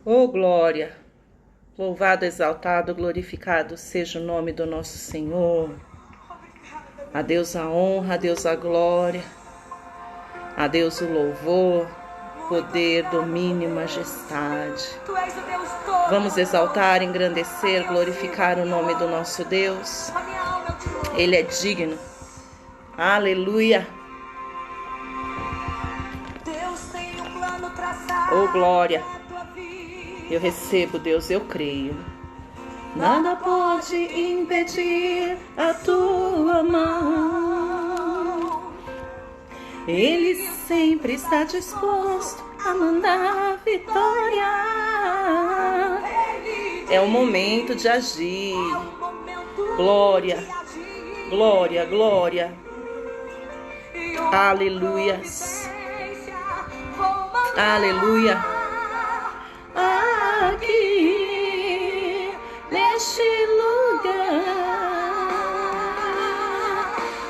Oh, glória! Louvado, exaltado, glorificado seja o nome do nosso Senhor. A Deus a honra, a Deus a glória, a Deus o louvor, poder, domínio e majestade. Vamos exaltar, engrandecer, glorificar o nome do nosso Deus. Ele é digno. Aleluia! Oh, glória! Eu recebo, Deus, eu creio. Nada pode impedir a tua mão. Ele sempre está disposto a mandar a vitória. É o momento de agir. Glória, glória, glória. Aleluias. Aleluia. Aqui, neste lugar,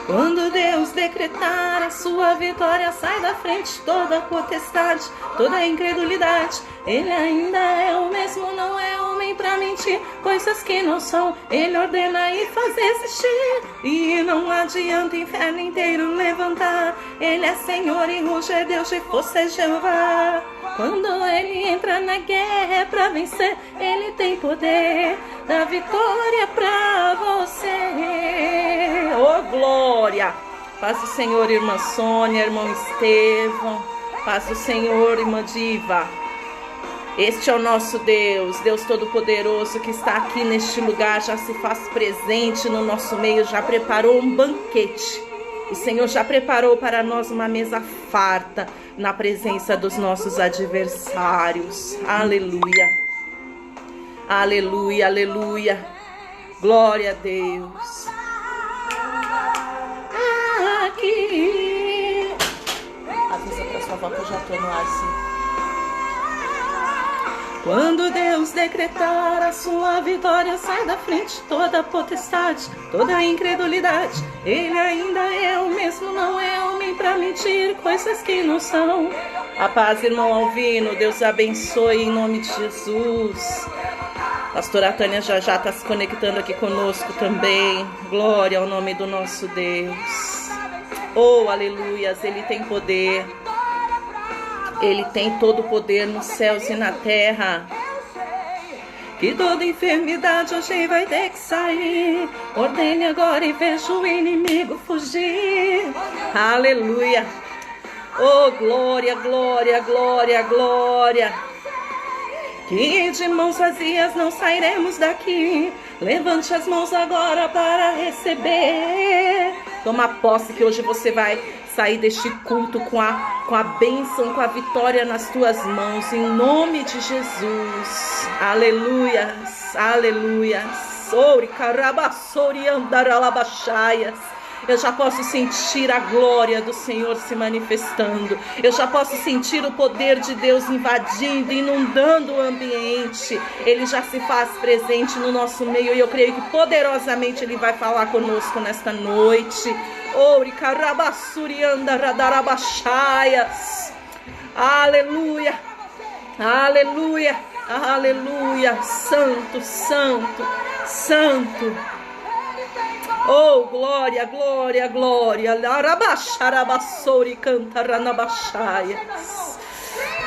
quando Deus decretar a sua vitória, sai da frente toda a potestade, toda a incredulidade. Ele ainda é o mesmo, não é homem pra mentir, coisas que não são, ele ordena e faz existir. E não adianta o inferno inteiro levantar, ele é Senhor e ruge é Deus de força é Jeová. Quando ele entra na guerra é pra vencer, ele tem poder da vitória pra você. Oh, glória! Paz do Senhor, irmã Sônia, irmão Estevão. Paz do Senhor, irmã Diva. Este é o nosso Deus, Deus Todo-Poderoso, que está aqui neste lugar, já se faz presente no nosso meio, já preparou um banquete. O Senhor já preparou para nós uma mesa farta na presença dos nossos adversários. Aleluia. Aleluia, aleluia. Glória a Deus. Aqui. Avisa para sua avó que eu já estou no ar, sim. Quando Deus decretar a sua vitória, sai da frente toda a potestade, toda a incredulidade. Ele ainda é o mesmo, não é homem pra mentir, coisas que não são. A paz, irmão Alvino, Deus abençoe em nome de Jesus. Pastora Tânia já está se conectando aqui conosco também. Glória ao nome do nosso Deus. Oh, aleluias, Ele tem poder. Ele tem todo o poder nos céus e na terra. Que toda enfermidade hoje vai ter que sair. Ordene agora e veja o inimigo fugir. Aleluia. Oh, glória, glória, glória, glória. Que de mãos vazias não sairemos daqui. Levante as mãos agora para receber. Toma posse que hoje você vai sair deste culto com a bênção, com a vitória nas tuas mãos, em nome de Jesus. Aleluias, aleluias. Ori carabassori andaralabachaias. Eu já posso sentir a glória do Senhor se manifestando. Eu já posso sentir o poder de Deus invadindo, inundando o ambiente. Ele já se faz presente no nosso meio e eu creio que poderosamente Ele vai falar conosco nesta noite. Ori carabassuri andaralabachaias. Aleluia, aleluia, aleluia. Santo, santo, santo. Oh, glória, glória, glória. Arabaxarabassori cantaranabachaias.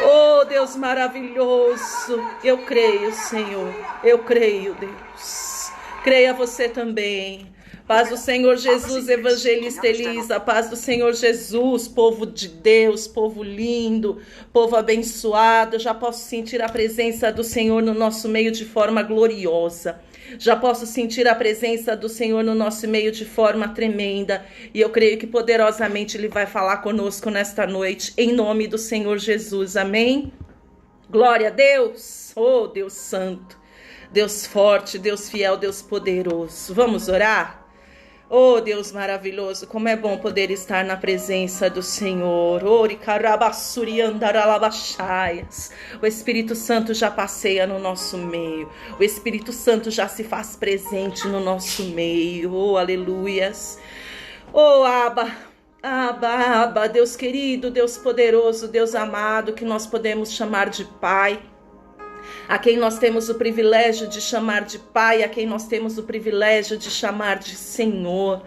Oh, Deus maravilhoso. Eu creio, Senhor. Eu creio, Deus. Creia você também. Paz do Senhor Jesus, evangelista Elisa. Paz do Senhor Jesus, povo de Deus, povo lindo, povo abençoado. Eu já posso sentir a presença do Senhor no nosso meio de forma gloriosa. Já posso sentir a presença do Senhor no nosso meio de forma tremenda. E eu creio que poderosamente Ele vai falar conosco nesta noite, em nome do Senhor Jesus. Amém? Glória a Deus. Oh, Deus santo, Deus forte, Deus fiel, Deus poderoso. Vamos orar? Oh, Deus maravilhoso, como é bom poder estar na presença do Senhor. Ori carabassuri andaralabachaias. O Espírito Santo já passeia no nosso meio. O Espírito Santo já se faz presente no nosso meio. Oh, aleluias. Oh, Abba, Abba, Abba, Deus querido, Deus poderoso, Deus amado, que nós podemos chamar de Pai. a quem nós temos o privilégio de chamar de Pai, a quem nós temos o privilégio de chamar de Senhor.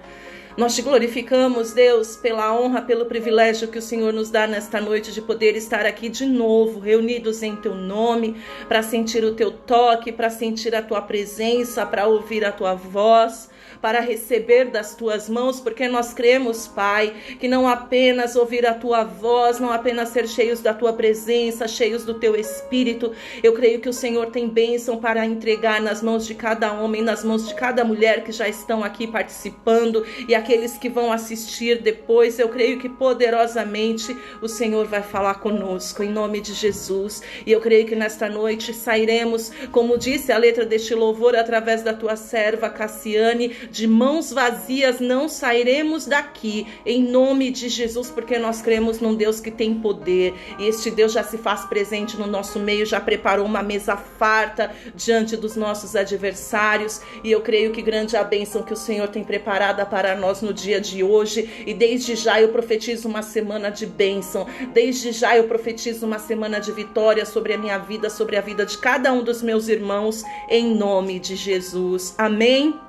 Nós te glorificamos, Deus, pela honra, pelo privilégio que o Senhor nos dá nesta noite de poder estar aqui de novo, reunidos em teu nome, para sentir o teu toque, para sentir a tua presença, para ouvir a tua voz, para receber das tuas mãos, porque nós cremos, Pai, que não apenas ouvir a tua voz, não apenas ser cheios da tua presença, cheios do teu Espírito. Eu creio que o Senhor tem bênção para entregar nas mãos de cada homem, nas mãos de cada mulher que já estão aqui participando e aqueles que vão assistir depois. Eu creio que poderosamente o Senhor vai falar conosco, em nome de Jesus. E eu creio que nesta noite sairemos, como disse a letra deste louvor, através da tua serva Cassiane, de mãos vazias não sairemos daqui, em nome de Jesus, porque nós cremos num Deus que tem poder, e este Deus já se faz presente no nosso meio, já preparou uma mesa farta diante dos nossos adversários, e eu creio que grande é a bênção que o Senhor tem preparada para nós no dia de hoje, e desde já eu profetizo uma semana de bênção, desde já eu profetizo uma semana de vitória sobre a minha vida, sobre a vida de cada um dos meus irmãos, em nome de Jesus, amém?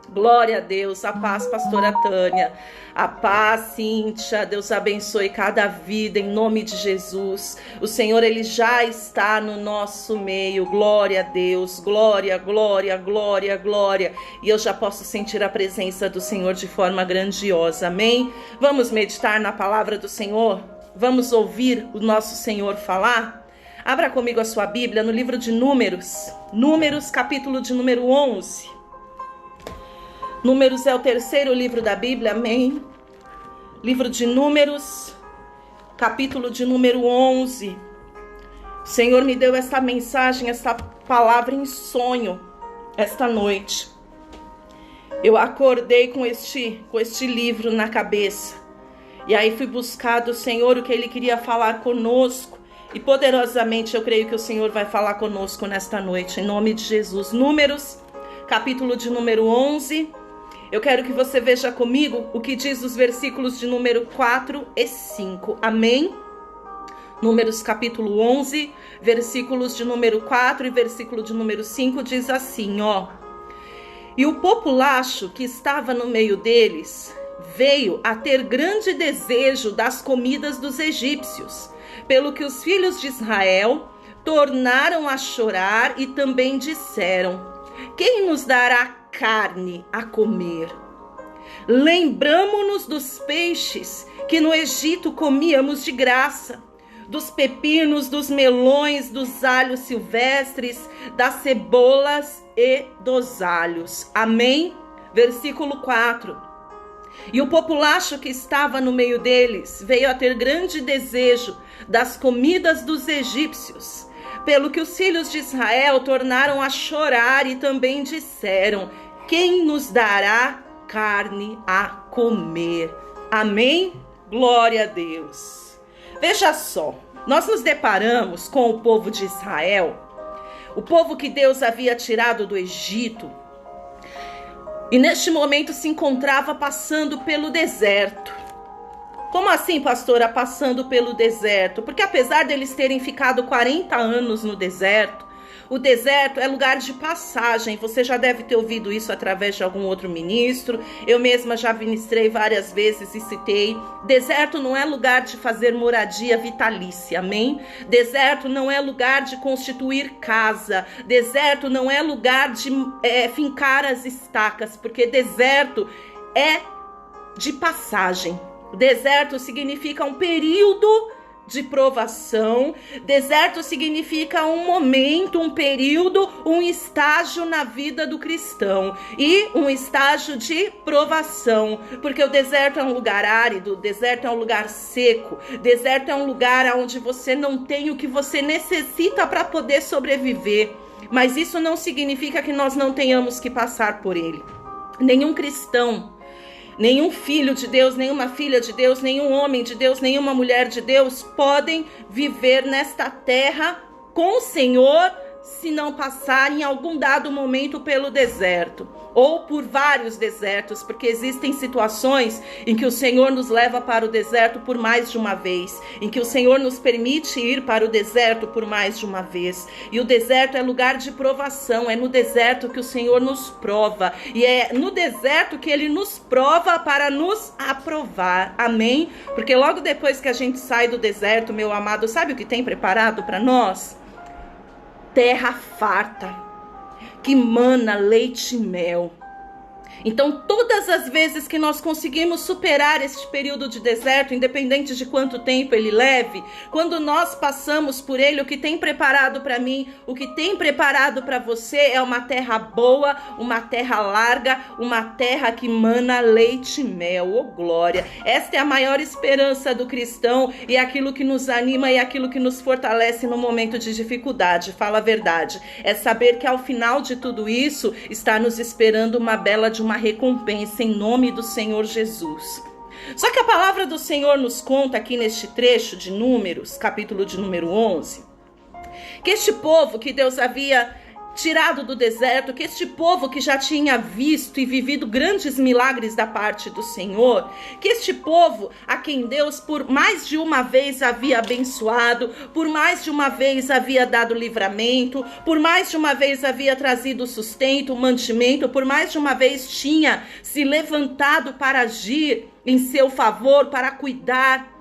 Glória a Deus, a paz, pastora Tânia, a paz, Cíntia, Deus abençoe cada vida em nome de Jesus. O Senhor, Ele já está no nosso meio, glória a Deus, glória, glória, glória, glória. E eu já posso sentir a presença do Senhor de forma grandiosa, amém? Vamos meditar na palavra do Senhor? Vamos ouvir o nosso Senhor falar? Abra comigo a sua Bíblia no livro de Números, capítulo de número 11. Números é o terceiro livro da Bíblia, amém? Livro de Números, capítulo de número 11. O Senhor me deu essa mensagem, essa palavra em sonho, esta noite. Eu acordei com este livro na cabeça. E aí fui buscar do Senhor o que Ele queria falar conosco. E poderosamente eu creio que o Senhor vai falar conosco nesta noite, em nome de Jesus. Números, capítulo de número 11. Eu quero que você veja comigo o que diz os versículos de número 4 e 5. Amém? Números capítulo 11, versículos de número 4 e versículo de número 5 diz assim, ó. E o populacho que estava no meio deles veio a ter grande desejo das comidas dos egípcios, pelo que os filhos de Israel tornaram a chorar e também disseram: quem nos dará carne a comer? Lembramo-nos dos peixes que no Egito comíamos de graça, dos pepinos, dos melões, dos alhos silvestres, das cebolas e dos alhos. Amém? Versículo 4. E o populacho que estava no meio deles veio a ter grande desejo das comidas dos egípcios, pelo que os filhos de Israel tornaram a chorar e também disseram: quem nos dará carne a comer? Amém? Glória a Deus. Veja só, nós nos deparamos com o povo de Israel, o povo que Deus havia tirado do Egito, e neste momento se encontrava passando pelo deserto. Como assim, pastora, passando pelo deserto? Porque apesar deles terem ficado 40 anos no deserto, o deserto é lugar de passagem. Você já deve ter ouvido isso através de algum outro ministro. Eu mesma já ministrei várias vezes e citei. Deserto não é lugar de fazer moradia vitalícia, amém? Deserto não é lugar de constituir casa. Deserto não é lugar de fincar as estacas, porque deserto é de passagem. Deserto significa um período de provação. Deserto significa um momento, um período, um estágio na vida do cristão e um estágio de provação, porque o deserto é um lugar árido, o deserto é um lugar seco, deserto é um lugar onde você não tem o que você necessita para poder sobreviver, mas isso não significa que nós não tenhamos que passar por ele. Nenhum cristão, nenhum filho de Deus, nenhuma filha de Deus, nenhum homem de Deus, nenhuma mulher de Deus podem viver nesta terra com o Senhor se não passar em algum dado momento pelo deserto, ou por vários desertos, porque existem situações em que o Senhor nos leva para o deserto por mais de uma vez, em que o Senhor nos permite ir para o deserto por mais de uma vez, e o deserto é lugar de provação, é no deserto que o Senhor nos prova, e é no deserto que Ele nos prova para nos aprovar, amém? Porque logo depois que a gente sai do deserto, meu amado, sabe o que tem preparado para nós? Terra farta, que mana leite e mel. Então, todas as vezes que nós conseguimos superar este período de deserto, independente de quanto tempo ele leve, quando nós passamos por ele, o que tem preparado para mim, o que tem preparado para você é uma terra boa, uma terra larga, uma terra que mana leite e mel. Oh, glória! Esta é a maior esperança do cristão e aquilo que nos anima e aquilo que nos fortalece no momento de dificuldade. Fala a verdade. É saber que ao final de tudo isso está nos esperando uma bela de uma recompensa em nome do Senhor Jesus. Só que a palavra do Senhor nos conta aqui neste trecho de Números, capítulo de número 11, que este povo que Deus havia tirado do deserto, que este povo que já tinha visto e vivido grandes milagres da parte do Senhor, que este povo a quem Deus por mais de uma vez havia abençoado, por mais de uma vez havia dado livramento, por mais de uma vez havia trazido sustento, mantimento, por mais de uma vez tinha se levantado para agir em seu favor, para cuidar.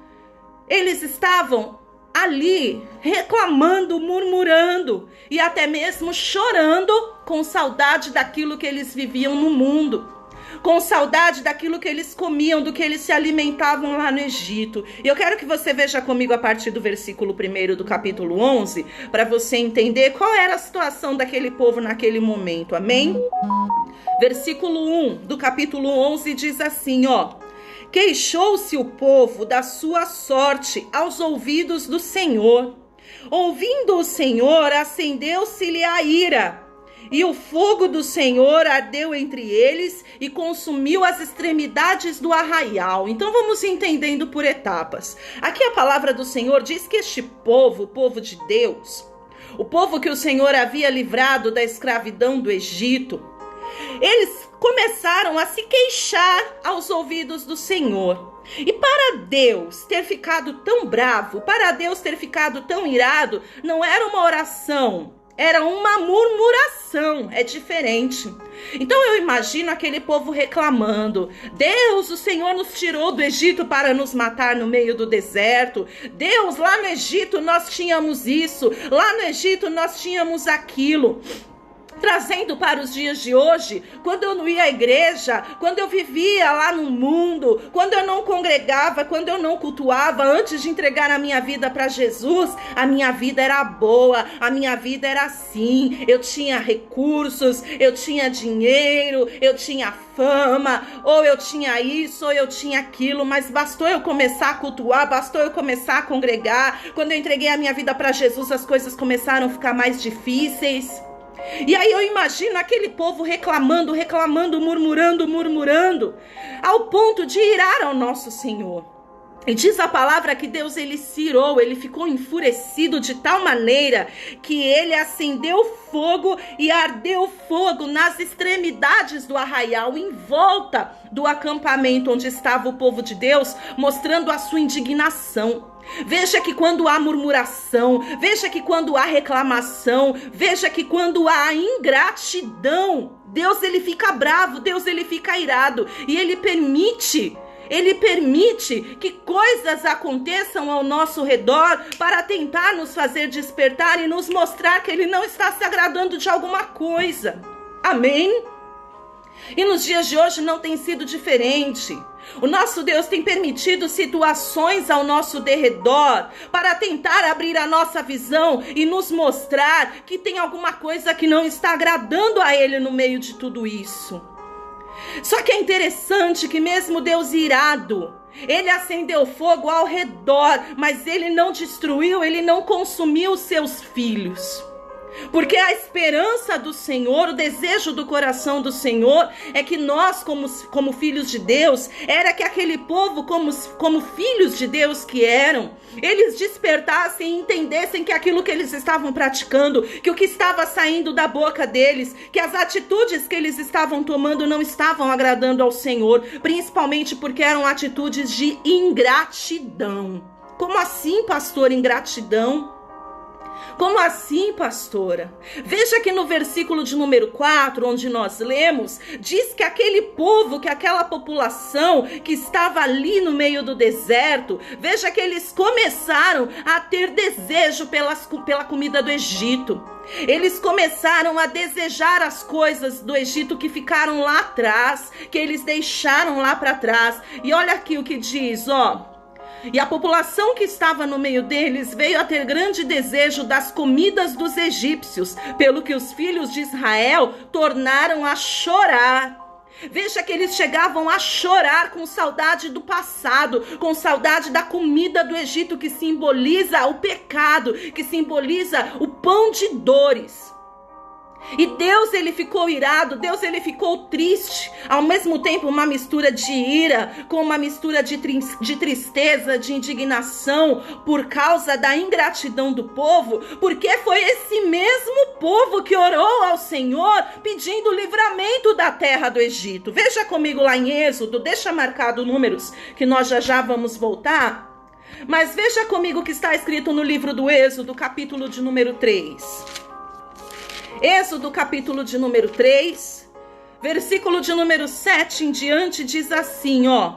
Eles estavam ali reclamando, murmurando e até mesmo chorando com saudade daquilo que eles viviam no mundo, com saudade daquilo que eles comiam, do que eles se alimentavam lá no Egito. E eu quero que você veja comigo a partir do versículo 1 do capítulo 11, para você entender qual era a situação daquele povo naquele momento, amém? Versículo 1 do capítulo 11 diz assim, ó: queixou-se o povo da sua sorte aos ouvidos do Senhor. Ouvindo o Senhor, acendeu-se-lhe a ira, e o fogo do Senhor ardeu entre eles e consumiu as extremidades do arraial. Então vamos entendendo por etapas. Aqui a palavra do Senhor diz que este povo, o povo de Deus, o povo que o Senhor havia livrado da escravidão do Egito, eles começaram a se queixar aos ouvidos do Senhor. E para Deus ter ficado tão bravo, para Deus ter ficado tão irado, não era uma oração, era uma murmuração, é diferente. Então eu imagino aquele povo reclamando: Deus, o Senhor nos tirou do Egito para nos matar no meio do deserto. Deus, lá no Egito nós tínhamos isso, lá no Egito nós tínhamos aquilo. Trazendo para os dias de hoje, quando eu não ia à igreja, quando eu vivia lá no mundo, quando eu não congregava, quando eu não cultuava, antes de entregar a minha vida para Jesus, a minha vida era boa, a minha vida era assim, eu tinha recursos, eu tinha dinheiro, eu tinha fama, ou eu tinha isso, ou eu tinha aquilo, mas bastou eu começar a cultuar, bastou eu começar a congregar, quando eu entreguei a minha vida para Jesus, as coisas começaram a ficar mais difíceis. E aí eu imagino aquele povo reclamando, murmurando, ao ponto de irar ao nosso Senhor. E diz a palavra que Deus, ele se irou, ele ficou enfurecido de tal maneira que ele acendeu fogo e ardeu fogo nas extremidades do arraial, em volta do acampamento onde estava o povo de Deus, mostrando a sua indignação. Veja que quando há murmuração, veja que quando há reclamação, veja que quando há ingratidão, Deus, ele fica bravo, Deus, ele fica irado, e ele permite que coisas aconteçam ao nosso redor para tentar nos fazer despertar e nos mostrar que ele não está se agradando de alguma coisa. Amém? E nos dias de hoje não tem sido diferente. O nosso Deus tem permitido situações ao nosso derredor para tentar abrir a nossa visão e nos mostrar que tem alguma coisa que não está agradando a Ele no meio de tudo isso. Só que é interessante que mesmo Deus irado, ele acendeu fogo ao redor, mas ele não destruiu, ele não consumiu os seus filhos. Porque a esperança do Senhor, o desejo do coração do Senhor é que nós, como filhos de Deus, era que aquele povo, como filhos de Deus que eram, eles despertassem e entendessem que aquilo que eles estavam praticando, que o que estava saindo da boca deles, que as atitudes que eles estavam tomando não estavam agradando ao Senhor, principalmente porque eram atitudes de ingratidão. Como assim, pastor, ingratidão? Como assim, pastora? Veja que no versículo de número 4, onde nós lemos, diz que aquele povo, que aquela população que estava ali no meio do deserto, veja que eles começaram a ter desejo pela comida do Egito. Eles começaram a desejar as coisas do Egito que ficaram lá atrás, que eles deixaram lá para trás. E olha aqui o que diz, ó. E a população que estava no meio deles veio a ter grande desejo das comidas dos egípcios, pelo que os filhos de Israel tornaram a chorar. Veja que eles chegavam a chorar com saudade do passado, com saudade da comida do Egito, que simboliza o pecado, que simboliza o pão de dores. E Deus, ele ficou irado, Deus, ele ficou triste, ao mesmo tempo uma mistura de ira, com uma mistura de tristeza, de indignação, por causa da ingratidão do povo, porque foi esse mesmo povo que orou ao Senhor, pedindo livramento da terra do Egito. Veja comigo lá em Êxodo, deixa marcado números, que nós já vamos voltar, mas veja comigo o que está escrito no livro do Êxodo, capítulo de número 3. Êxodo, capítulo de número 3, versículo de número 7 em diante, diz assim, ó.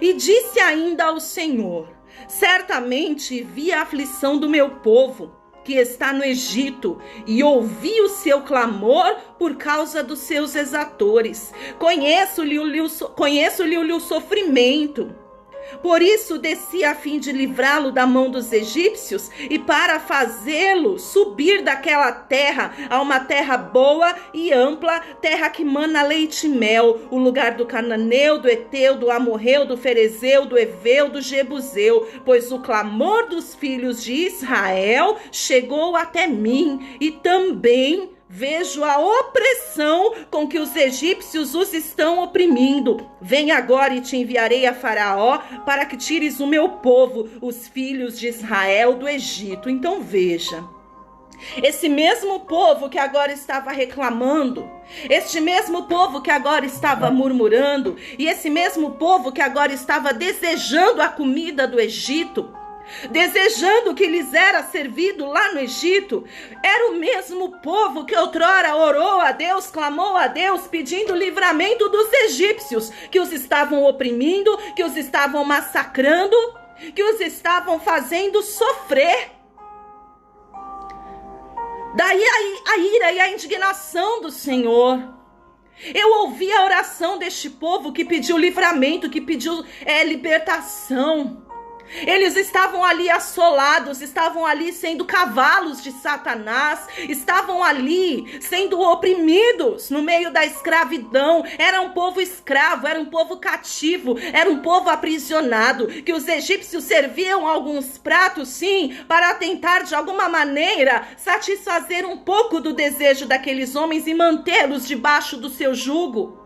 E disse ainda ao Senhor, certamente vi a aflição do meu povo, que está no Egito, e ouvi o seu clamor por causa dos seus exatores. Conheço-lhe o sofrimento. Por isso desci a fim de livrá-lo da mão dos egípcios e para fazê-lo subir daquela terra a uma terra boa e ampla, terra que mana leite e mel, o lugar do cananeu, do eteu, do amorreu, do ferezeu, do eveu, do jebuseu, pois o clamor dos filhos de Israel chegou até mim e também vejo a opressão com que os egípcios os estão oprimindo. Vem agora e te enviarei a Faraó para que tires o meu povo, os filhos de Israel, do Egito. Então veja, esse mesmo povo que agora estava reclamando, este mesmo povo que agora estava murmurando, e esse mesmo povo que agora estava desejando a comida do Egito, desejando o que lhes era servido lá no Egito, era o mesmo povo que outrora orou a Deus, clamou a Deus, pedindo livramento dos egípcios, que os estavam oprimindo, que os estavam massacrando, que os estavam fazendo sofrer. Daí a ira e a indignação do Senhor. Eu ouvi a oração deste povo que pediu livramento, que pediu libertação. Eles estavam ali assolados, estavam ali sendo cavalos de Satanás, estavam ali sendo oprimidos no meio da escravidão. Era um povo escravo, era um povo cativo, era um povo aprisionado, que os egípcios serviam alguns pratos, sim, para tentar de alguma maneira satisfazer um pouco do desejo daqueles homens e mantê-los debaixo do seu jugo.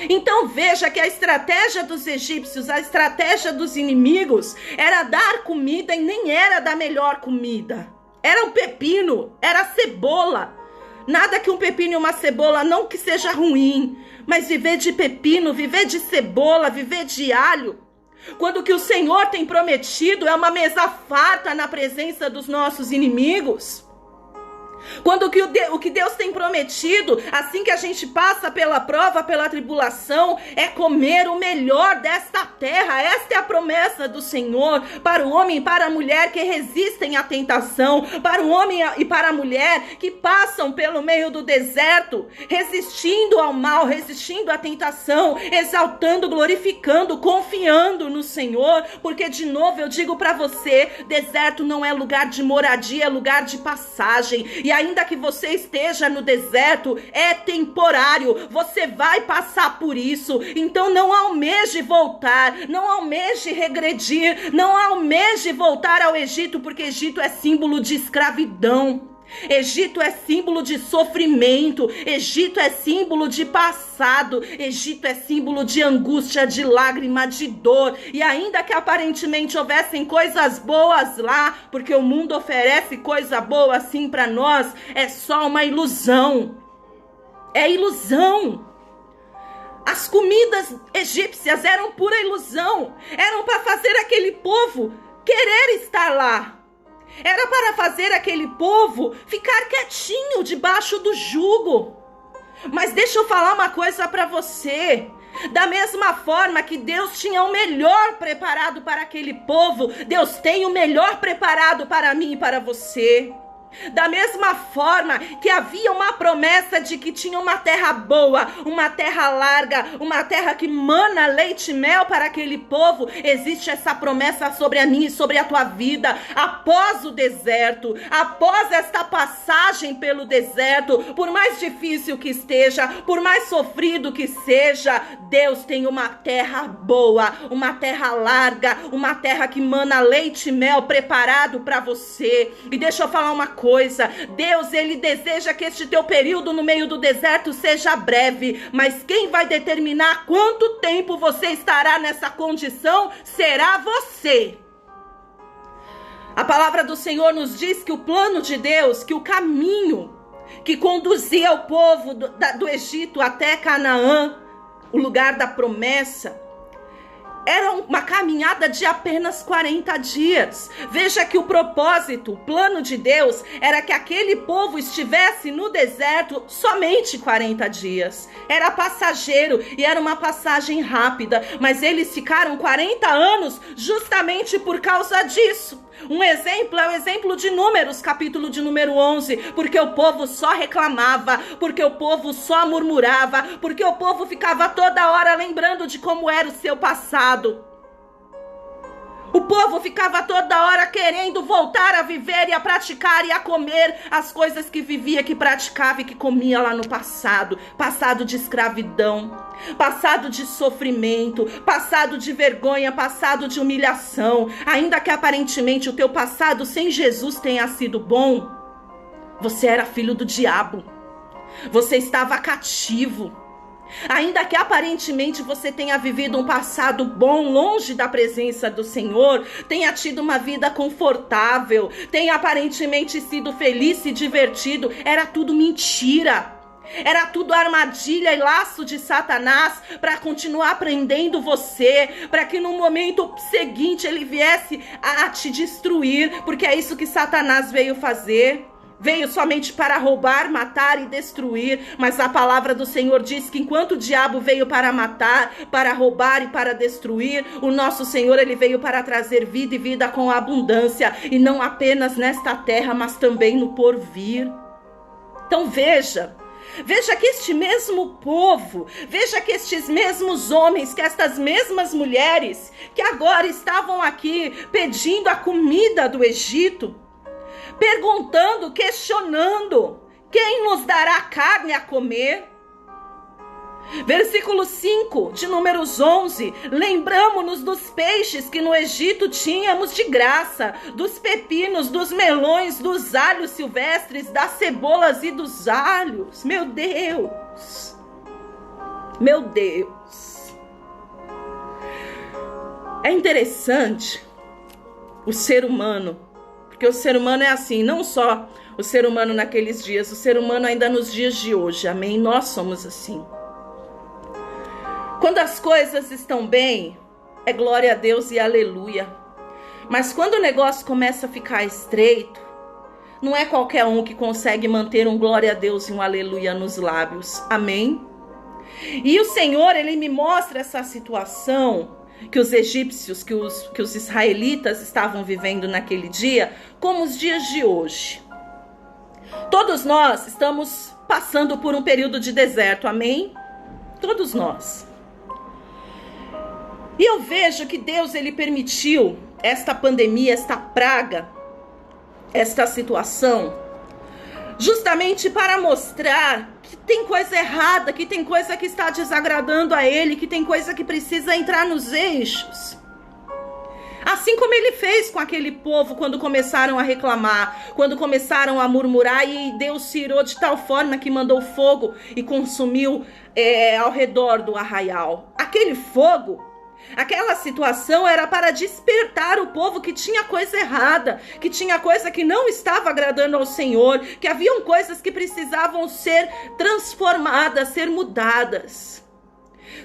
Então veja que a estratégia dos egípcios, a estratégia dos inimigos era dar comida e nem era da melhor comida. Era um pepino, era cebola. Nada que um pepino e uma cebola, não que seja ruim, mas viver de pepino, viver de cebola, viver de alho, quando o que o Senhor tem prometido é uma mesa farta na presença dos nossos inimigos. Quando o que Deus tem prometido, assim que a gente passa pela prova, pela tribulação, é comer o melhor desta terra. Esta é a promessa do Senhor para o homem e para a mulher que resistem à tentação, para o homem e para a mulher que passam pelo meio do deserto, resistindo ao mal, resistindo à tentação, exaltando, glorificando, confiando no Senhor, porque de novo eu digo para você, deserto não é lugar de moradia, é lugar de passagem. E ainda que você esteja no deserto, é temporário, você vai passar por isso. Então não almeje voltar, não almeje regredir, não almeje voltar ao Egito, porque Egito é símbolo de escravidão. Egito é símbolo de sofrimento, Egito é símbolo de passado, Egito é símbolo de angústia, de lágrima, de dor. E ainda que aparentemente houvessem coisas boas lá, porque o mundo oferece coisa boa assim para nós, é só uma ilusão. É ilusão. As comidas egípcias eram pura ilusão, eram para fazer aquele povo querer estar lá. Era para fazer aquele povo ficar quietinho debaixo do jugo. Mas deixa eu falar uma coisa para você. Da mesma forma que Deus tinha o melhor preparado para aquele povo, Deus tem o melhor preparado para mim e para você. Da mesma forma que havia uma promessa de que tinha uma terra boa, uma terra larga, uma terra que mana leite e mel para aquele povo, existe essa promessa sobre a minha e sobre a tua vida. Após o deserto, após esta passagem pelo deserto, por mais difícil que esteja, por mais sofrido que seja, Deus tem uma terra boa, uma terra larga, uma terra que mana leite e mel preparado para você. E deixa eu falar uma coisa. Deus, ele deseja que este teu período no meio do deserto seja breve, mas quem vai determinar quanto tempo você estará nessa condição será você. A palavra do Senhor nos diz que o plano de Deus, que o caminho que conduzia o povo do Egito até Canaã, o lugar da promessa, era uma caminhada de apenas 40 dias. Veja que o propósito, o plano de Deus, era que aquele povo estivesse no deserto somente 40 dias. Era passageiro e era uma passagem rápida, mas eles ficaram 40 anos justamente por causa disso. Um exemplo é o exemplo de Números, capítulo de número 11, porque o povo só reclamava, porque o povo só murmurava, porque o povo ficava toda hora lembrando de como era o seu passado. O povo ficava toda hora querendo voltar a viver e a praticar e a comer as coisas que vivia, que praticava e que comia lá no passado. Passado de escravidão, passado de sofrimento, passado de vergonha, passado de humilhação. Ainda que aparentemente o teu passado sem Jesus tenha sido bom, você era filho do diabo. Você estava cativo. Ainda que aparentemente você tenha vivido um passado bom, longe da presença do Senhor, tenha tido uma vida confortável, tenha aparentemente sido feliz e divertido, era tudo mentira. Era tudo armadilha e laço de Satanás para continuar prendendo você, para que no momento seguinte ele viesse a te destruir, porque é isso que Satanás veio fazer. Veio somente para roubar, matar e destruir, mas a palavra do Senhor diz que enquanto o diabo veio para matar, para roubar e para destruir, o nosso Senhor, ele veio para trazer vida e vida com abundância, e não apenas nesta terra, mas também no porvir. Então veja que este mesmo povo, veja que estes mesmos homens, que estas mesmas mulheres, que agora estavam aqui pedindo a comida do Egito, perguntando, questionando, quem nos dará carne a comer? Versículo 5 de Números 11, lembramo-nos dos peixes que no Egito tínhamos de graça, dos pepinos, dos melões, dos alhos silvestres, das cebolas e dos alhos. Meu Deus, meu Deus. É interessante o ser humano, porque o ser humano é assim, não só o ser humano naqueles dias, o ser humano ainda nos dias de hoje, amém? Nós somos assim. Quando as coisas estão bem, é glória a Deus e aleluia. Mas quando o negócio começa a ficar estreito, não é qualquer um que consegue manter um glória a Deus e um aleluia nos lábios, amém? E o Senhor, ele me mostra essa situação que os egípcios, que os israelitas estavam vivendo naquele dia, como os dias de hoje. Todos nós estamos passando por um período de deserto, amém? Todos nós. E eu vejo que Deus, ele permitiu esta pandemia, esta praga, esta situação, justamente para mostrar que tem coisa errada, que tem coisa que está desagradando a ele, que tem coisa que precisa entrar nos eixos. Assim como ele fez com aquele povo quando começaram a reclamar, quando começaram a murmurar, e Deus se irou de tal forma que mandou fogo e consumiu ao redor do arraial. Aquele fogo, aquela situação era para despertar o povo que tinha coisa errada, que tinha coisa que não estava agradando ao Senhor, que haviam coisas que precisavam ser transformadas, ser mudadas.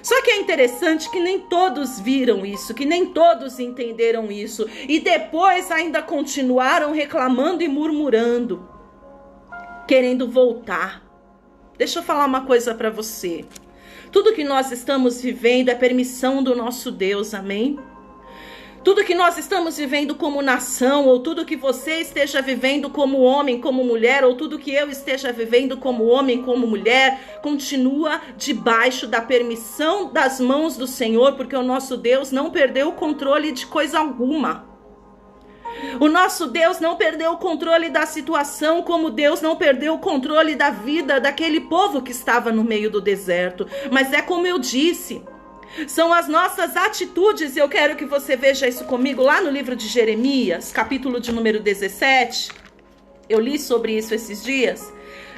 Só que é interessante que nem todos viram isso, que nem todos entenderam isso, e depois ainda continuaram reclamando e murmurando, querendo voltar. Deixa eu falar uma coisa para você. Tudo que nós estamos vivendo é permissão do nosso Deus, amém? Tudo que nós estamos vivendo como nação, ou tudo que você esteja vivendo como homem, como mulher, ou tudo que eu esteja vivendo como homem, como mulher, continua debaixo da permissão das mãos do Senhor, porque o nosso Deus não perdeu o controle de coisa alguma. O nosso Deus não perdeu o controle da situação, como Deus não perdeu o controle da vida daquele povo que estava no meio do deserto. Mas é como eu disse, são as nossas atitudes, e eu quero que você veja isso comigo lá no livro de Jeremias, capítulo de número 17. Eu li sobre isso esses dias.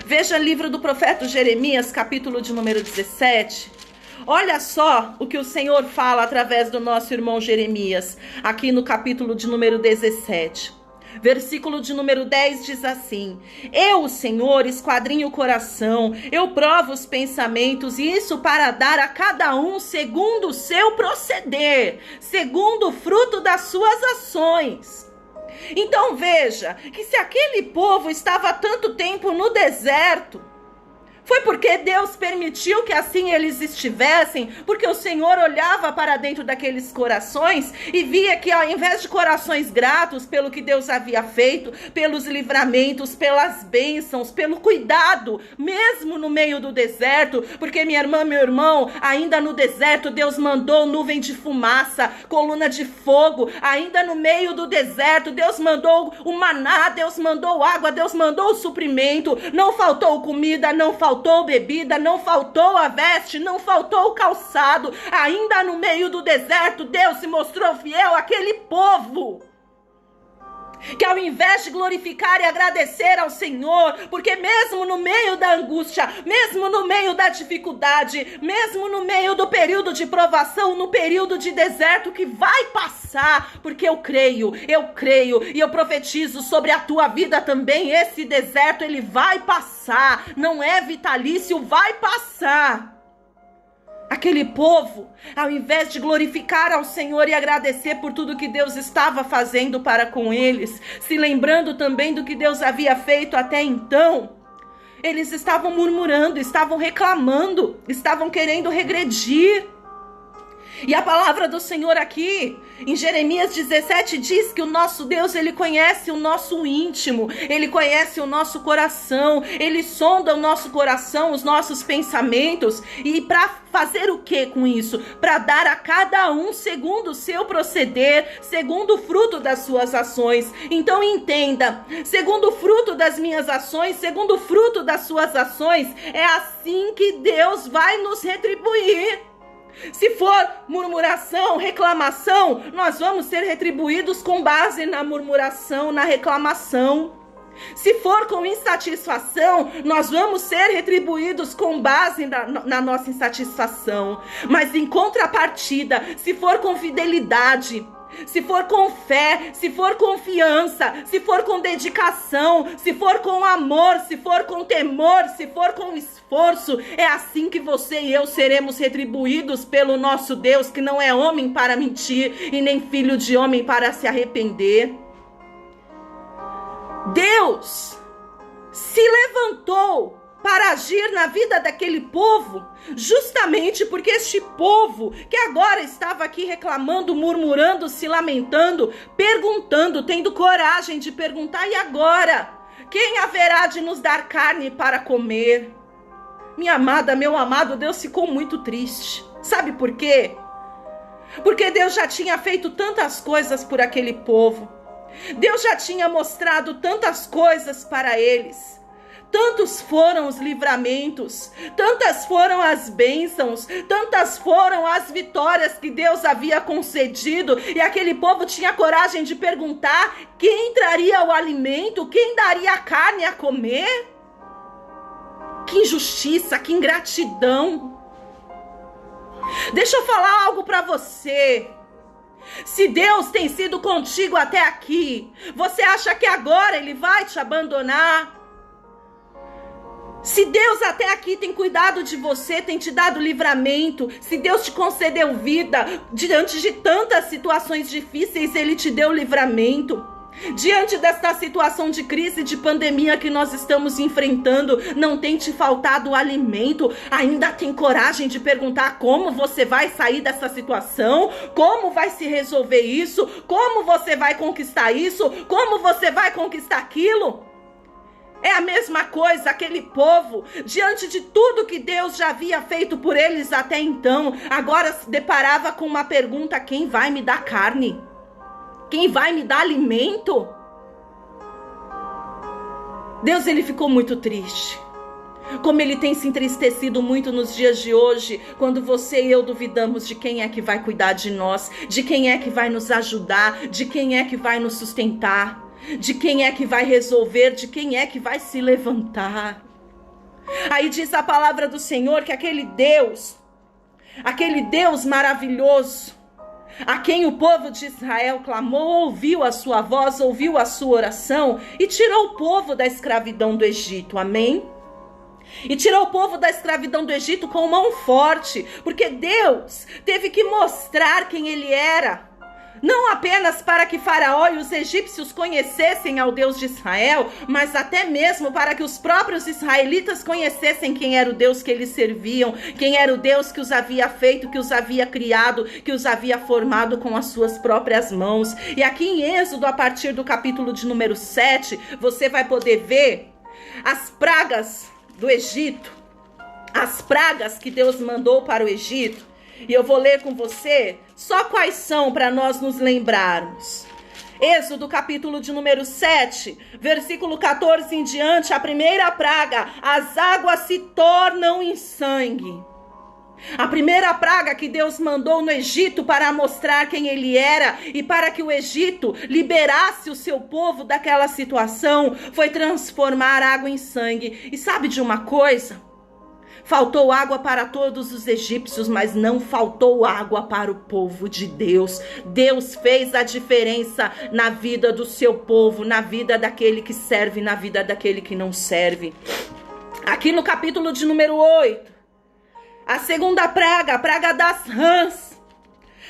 Veja o livro do profeta Jeremias, capítulo de número 17. Olha só o que o Senhor fala através do nosso irmão Jeremias, aqui no capítulo de número 17. Versículo de número 10 diz assim: Eu, o Senhor, esquadrinho o coração, eu provo os pensamentos, e isso para dar a cada um segundo o seu proceder, segundo o fruto das suas ações. Então veja, que se aquele povo estava há tanto tempo no deserto, foi porque Deus permitiu que assim eles estivessem, porque o Senhor olhava para dentro daqueles corações e via que ao invés de corações gratos pelo que Deus havia feito, pelos livramentos, pelas bênçãos, pelo cuidado, mesmo no meio do deserto, porque minha irmã, meu irmão, ainda no deserto Deus mandou nuvem de fumaça, coluna de fogo, ainda no meio do deserto Deus mandou o maná, Deus mandou água, Deus mandou o suprimento, não faltou comida, não faltou bebida, não faltou a veste, não faltou o calçado. Ainda no meio do deserto, Deus se mostrou fiel àquele povo, que ao invés de glorificar e agradecer ao Senhor, porque mesmo no meio da angústia, mesmo no meio da dificuldade, mesmo no meio do período de provação, no período de deserto que vai passar, porque eu creio e eu profetizo sobre a tua vida também, esse deserto ele vai passar, não é vitalício, vai passar. Aquele povo, ao invés de glorificar ao Senhor e agradecer por tudo que Deus estava fazendo para com eles, se lembrando também do que Deus havia feito até então, eles estavam murmurando, estavam reclamando, estavam querendo regredir. E a palavra do Senhor aqui, em Jeremias 17, diz que o nosso Deus, ele conhece o nosso íntimo, ele conhece o nosso coração, ele sonda o nosso coração, os nossos pensamentos, e para fazer o que com isso? Para dar a cada um segundo o seu proceder, segundo o fruto das suas ações. Então entenda, segundo o fruto das minhas ações, segundo o fruto das suas ações, é assim que Deus vai nos retribuir. Se for murmuração, reclamação, nós vamos ser retribuídos com base na murmuração, na reclamação. Se for com insatisfação, nós vamos ser retribuídos com base na nossa insatisfação. Mas em contrapartida, se for com fidelidade, se for com fé, se for confiança, se for com dedicação, se for com amor, se for com temor, se for com esforço, é assim que você e eu seremos retribuídos pelo nosso Deus, que não é homem para mentir e nem filho de homem para se arrepender. Deus se levantou para agir na vida daquele povo, justamente porque este povo que agora estava aqui reclamando, murmurando, se lamentando, perguntando, tendo coragem de perguntar: e agora? Quem haverá de nos dar carne para comer? Minha amada, meu amado, Deus ficou muito triste. Sabe por quê? Porque Deus já tinha feito tantas coisas por aquele povo. Deus já tinha mostrado tantas coisas para eles. Tantos foram os livramentos, tantas foram as bênçãos, tantas foram as vitórias que Deus havia concedido, e aquele povo tinha coragem de perguntar quem traria o alimento, quem daria a carne a comer. Que injustiça, que ingratidão. Deixa eu falar algo para você. Se Deus tem sido contigo até aqui, você acha que agora Ele vai te abandonar? Se Deus até aqui tem cuidado de você, tem te dado livramento, se Deus te concedeu vida, diante de tantas situações difíceis, Ele te deu livramento. Diante desta situação de crise, de pandemia que nós estamos enfrentando, não tem te faltado alimento? Ainda tem coragem de perguntar como você vai sair dessa situação? Como vai se resolver isso? Como você vai conquistar isso? Como você vai conquistar aquilo? É a mesma coisa, aquele povo, diante de tudo que Deus já havia feito por eles até então, agora se deparava com uma pergunta: quem vai me dar carne? Quem vai me dar alimento? Deus, Ele ficou muito triste. Como Ele tem se entristecido muito nos dias de hoje, quando você e eu duvidamos de quem é que vai cuidar de nós, de quem é que vai nos ajudar, de quem é que vai nos sustentar, de quem é que vai resolver, de quem é que vai se levantar. Aí diz a palavra do Senhor que aquele Deus maravilhoso, a quem o povo de Israel clamou, ouviu a sua voz, ouviu a sua oração e tirou o povo da escravidão do Egito, amém? E tirou o povo da escravidão do Egito com mão forte, porque Deus teve que mostrar quem Ele era. Não apenas para que Faraó e os egípcios conhecessem ao Deus de Israel, mas até mesmo para que os próprios israelitas conhecessem quem era o Deus que eles serviam, quem era o Deus que os havia feito, que os havia criado, que os havia formado com as suas próprias mãos. E aqui em Êxodo, a partir do capítulo de número 7, você vai poder ver as pragas do Egito, as pragas que Deus mandou para o Egito. E eu vou ler com você só quais são para nós nos lembrarmos. Êxodo, capítulo de número 7, versículo 14 em diante, a primeira praga: as águas se tornam em sangue. A primeira praga que Deus mandou no Egito para mostrar quem Ele era e para que o Egito liberasse o seu povo daquela situação foi transformar água em sangue. E sabe de uma coisa? Faltou água para todos os egípcios, mas não faltou água para o povo de Deus. Deus fez a diferença na vida do seu povo, na vida daquele que serve, na vida daquele que não serve. Aqui no capítulo de número 8, a segunda praga, a praga das rãs.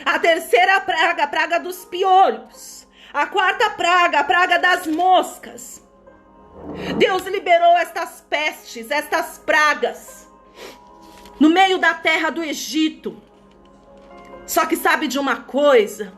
A terceira praga, a praga dos piolhos. A quarta praga, a praga das moscas. Deus liberou estas pestes, estas pragas no meio da terra do Egito. Só que sabe de uma coisa?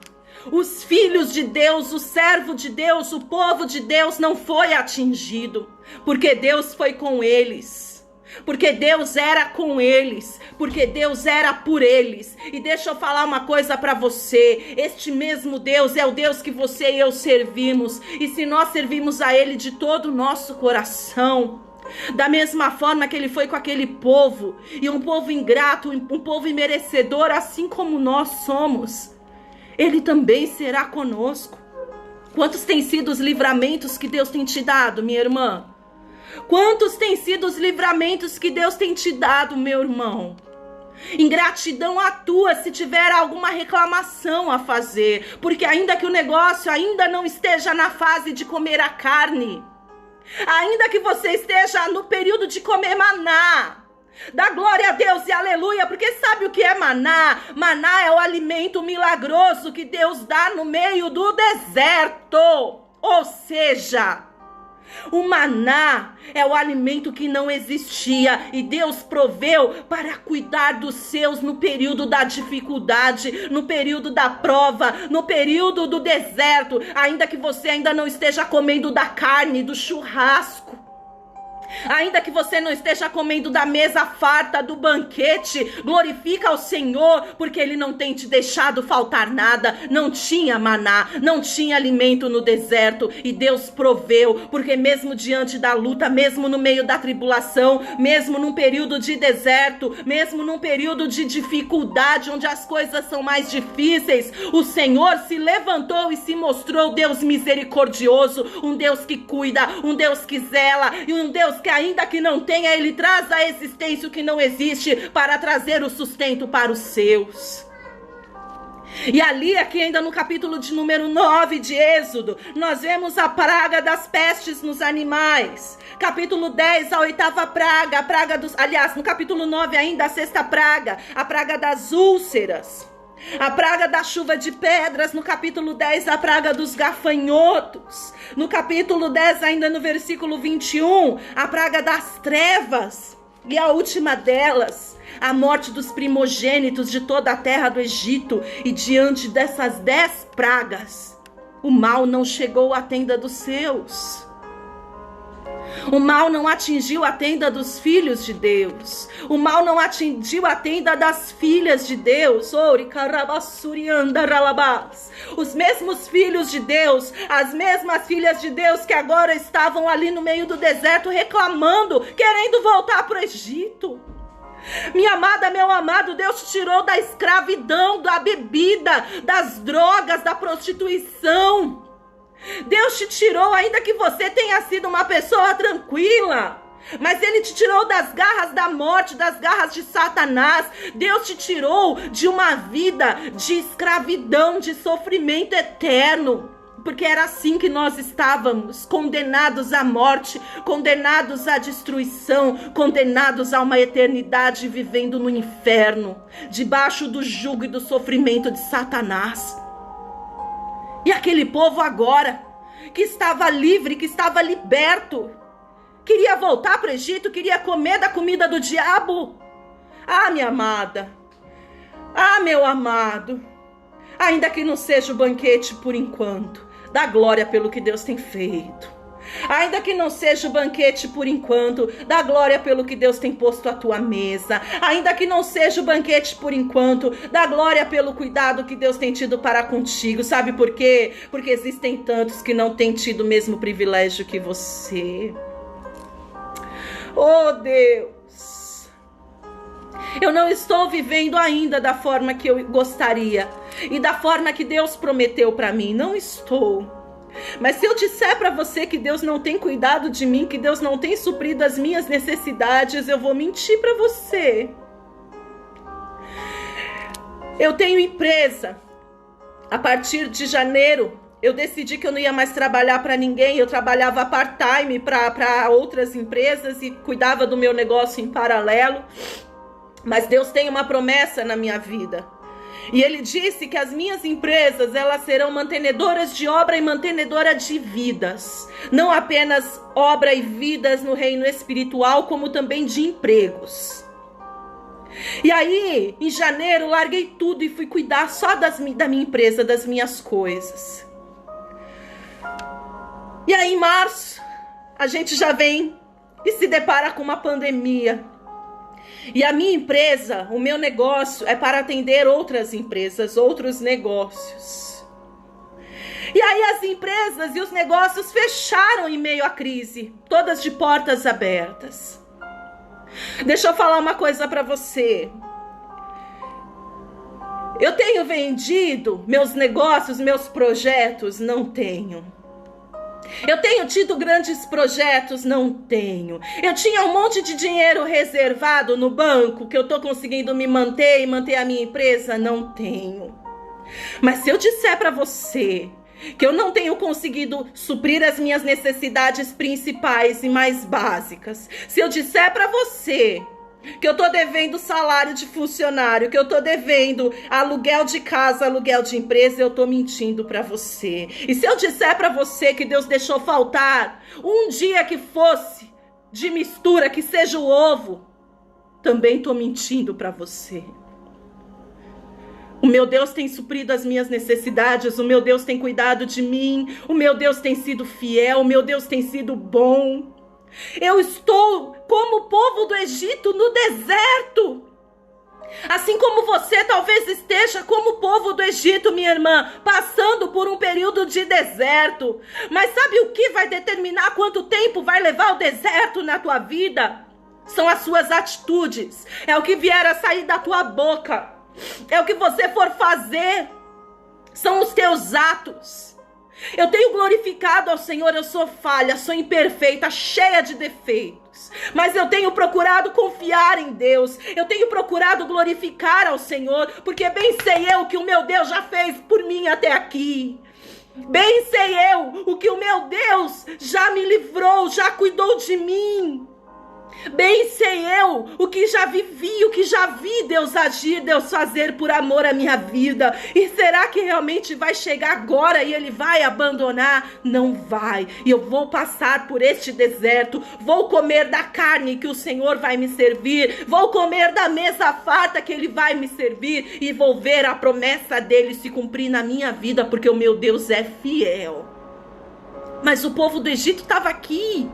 Os filhos de Deus, o servo de Deus, o povo de Deus não foi atingido, porque Deus foi com eles, porque Deus era com eles, porque Deus era por eles. E deixa eu falar uma coisa para você: este mesmo Deus é o Deus que você e eu servimos, e se nós servimos a Ele de todo o nosso coração, da mesma forma que Ele foi com aquele povo, e um povo ingrato, um povo imerecedor, assim como nós somos, Ele também será conosco. Quantos têm sido os livramentos que Deus tem te dado, minha irmã? Quantos têm sido os livramentos que Deus tem te dado, meu irmão? Ingratidão a tua se tiver alguma reclamação a fazer, porque ainda que o negócio ainda não esteja na fase de comer a carne, ainda que você esteja no período de comer maná, dá glória a Deus e aleluia, porque sabe o que é maná? Maná é o alimento milagroso que Deus dá no meio do deserto. Ou seja, o maná é o alimento que não existia e Deus proveu para cuidar dos seus no período da dificuldade, no período da prova, no período do deserto, ainda que você ainda não esteja comendo da carne, do churrasco. Ainda que você não esteja comendo da mesa farta do banquete, glorifica ao Senhor, porque Ele não tem te deixado faltar nada. Não tinha maná, não tinha alimento no deserto, e Deus proveu, porque mesmo diante da luta, mesmo no meio da tribulação, mesmo num período de deserto, mesmo num período de dificuldade, onde as coisas são mais difíceis, o Senhor se levantou e se mostrou Deus misericordioso, um Deus que cuida, um Deus que zela, e um Deus que ainda que não tenha, Ele traz à existência o que não existe para trazer o sustento para os seus. E ali, aqui ainda no capítulo de número 9 de Êxodo, nós vemos a praga das pestes nos animais. Capítulo 10, a 8ª praga, a praga dos... Aliás, no capítulo 9 ainda, a 6ª praga, a praga das úlceras. A praga da chuva de pedras, no capítulo 10, a praga dos gafanhotos. No capítulo 10, ainda no versículo 21, a praga das trevas. E a última delas, a morte dos primogênitos de toda a terra do Egito. E diante dessas 10 pragas, o mal não chegou à tenda dos seus. O mal não atingiu a tenda dos filhos de Deus. O mal não atingiu a tenda das filhas de Deus. Os mesmos filhos de Deus, as mesmas filhas de Deus que agora estavam ali no meio do deserto reclamando, querendo voltar para o Egito. Minha amada, meu amado, Deus te tirou da escravidão, da bebida, das drogas, da prostituição. Deus te tirou, ainda que você tenha sido uma pessoa tranquila, mas Ele te tirou das garras da morte, das garras de Satanás. Deus te tirou de uma vida de escravidão, de sofrimento eterno, porque era assim que nós estávamos, condenados à morte, condenados à destruição, condenados a uma eternidade vivendo no inferno, debaixo do jugo e do sofrimento de Satanás. E aquele povo agora, que estava livre, que estava liberto, queria voltar para o Egito, queria comer da comida do diabo. Ah, minha amada, ah, meu amado, ainda que não seja o banquete por enquanto, dá glória pelo que Deus tem feito. Ainda que não seja o banquete por enquanto, dá glória pelo que Deus tem posto à tua mesa. Ainda que não seja o banquete por enquanto, dá glória pelo cuidado que Deus tem tido para contigo. Sabe por quê? Porque existem tantos que não têm tido o mesmo privilégio que você. Oh, Deus! Eu não estou vivendo ainda da forma que eu gostaria e da forma que Deus prometeu para mim. Não estou. Mas se eu disser para você que Deus não tem cuidado de mim, que Deus não tem suprido as minhas necessidades, eu vou mentir para você. Eu tenho empresa. A partir de janeiro, eu decidi que eu não ia mais trabalhar para ninguém. Eu trabalhava part-time para outras empresas e cuidava do meu negócio em paralelo. Mas Deus tem uma promessa na minha vida. E Ele disse que as minhas empresas, elas serão mantenedoras de obra e mantenedora de vidas. Não apenas obra e vidas no reino espiritual, como também de empregos. E aí, em janeiro, larguei tudo e fui cuidar só da minha empresa, das minhas coisas. E aí, em março, a gente já vem e se depara com uma pandemia. E a minha empresa, o meu negócio é para atender outras empresas, outros negócios. E aí as empresas e os negócios fecharam em meio à crise, todas de portas abertas. Deixa eu falar uma coisa para você. Eu tenho vendido meus negócios, meus projetos? Não tenho. Eu tenho tido grandes projetos? Não tenho. Eu tinha um monte de dinheiro reservado no banco que eu estou conseguindo me manter e manter a minha empresa? Não tenho. Mas se eu disser para você que eu não tenho conseguido suprir as minhas necessidades principais e mais básicas, se eu disser para você que eu tô devendo salário de funcionário, que eu tô devendo aluguel de casa, aluguel de empresa, eu tô mentindo pra você. E se eu disser pra você que Deus deixou faltar um dia que fosse de mistura, que seja o ovo, também tô mentindo pra você. O meu Deus tem suprido as minhas necessidades, o meu Deus tem cuidado de mim, o meu Deus tem sido fiel, o meu Deus tem sido bom. Eu estou como o povo do Egito no deserto. Assim como você talvez esteja como o povo do Egito, minha irmã, passando por um período de deserto. Mas sabe o que vai determinar quanto tempo vai levar o deserto na tua vida? São as suas atitudes. É o que vier a sair da tua boca. É o que você for fazer. São os teus atos. Eu tenho glorificado ao Senhor, eu sou falha, sou imperfeita, cheia de defeitos. Mas eu tenho procurado confiar em Deus. Eu tenho procurado glorificar ao Senhor, porque bem sei eu o que o meu Deus já fez por mim até aqui. Bem sei eu o que o meu Deus já me livrou, já cuidou de mim. Bem sei eu o que já vivi, o que já vi Deus agir, Deus fazer por amor à minha vida. E será que realmente vai chegar agora e Ele vai abandonar? Não vai. E eu vou passar por este deserto, vou comer da carne que o Senhor vai me servir, vou comer da mesa farta que Ele vai me servir e vou ver a promessa dEle se cumprir na minha vida, porque o meu Deus é fiel. Mas o povo do Egito estava aqui,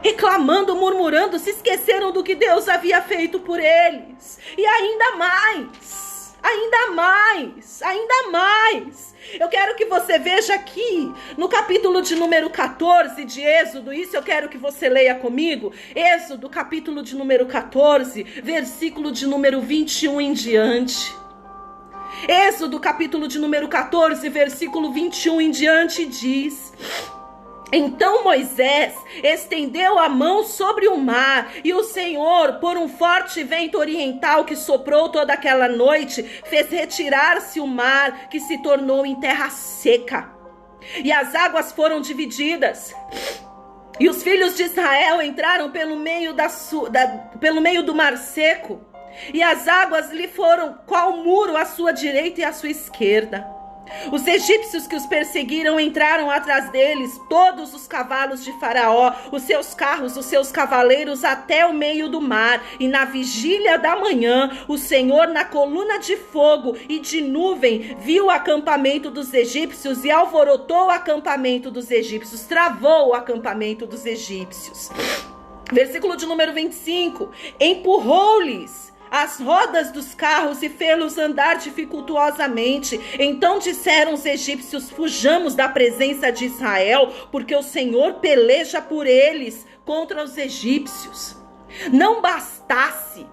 reclamando, murmurando, se esqueceram do que Deus havia feito por eles. E ainda mais, ainda mais, ainda mais. Eu quero que você veja aqui, no capítulo de número 14 de Êxodo, isso eu quero que você leia comigo. Êxodo, capítulo de número 14, versículo de número 21 em diante. Êxodo, capítulo de número 14, versículo 21 em diante diz: Então Moisés estendeu a mão sobre o mar, e o Senhor, por um forte vento oriental que soprou toda aquela noite, fez retirar-se o mar, que se tornou em terra seca. E as águas foram divididas. E os filhos de Israel entraram pelo meio do mar seco, e as águas lhe foram qual muro à sua direita e à sua esquerda. Os egípcios que os perseguiram entraram atrás deles, todos os cavalos de Faraó, os seus carros, os seus cavaleiros, até o meio do mar. E na vigília da manhã, o Senhor, na coluna de fogo e de nuvem, viu o acampamento dos egípcios e alvorotou o acampamento dos egípcios, travou o acampamento dos egípcios. Versículo de número 25: Empurrou-lhes as rodas dos carros e fê-los andar dificultuosamente. Então disseram os egípcios: fujamos da presença de Israel, porque o Senhor peleja por eles contra os egípcios. Não bastasse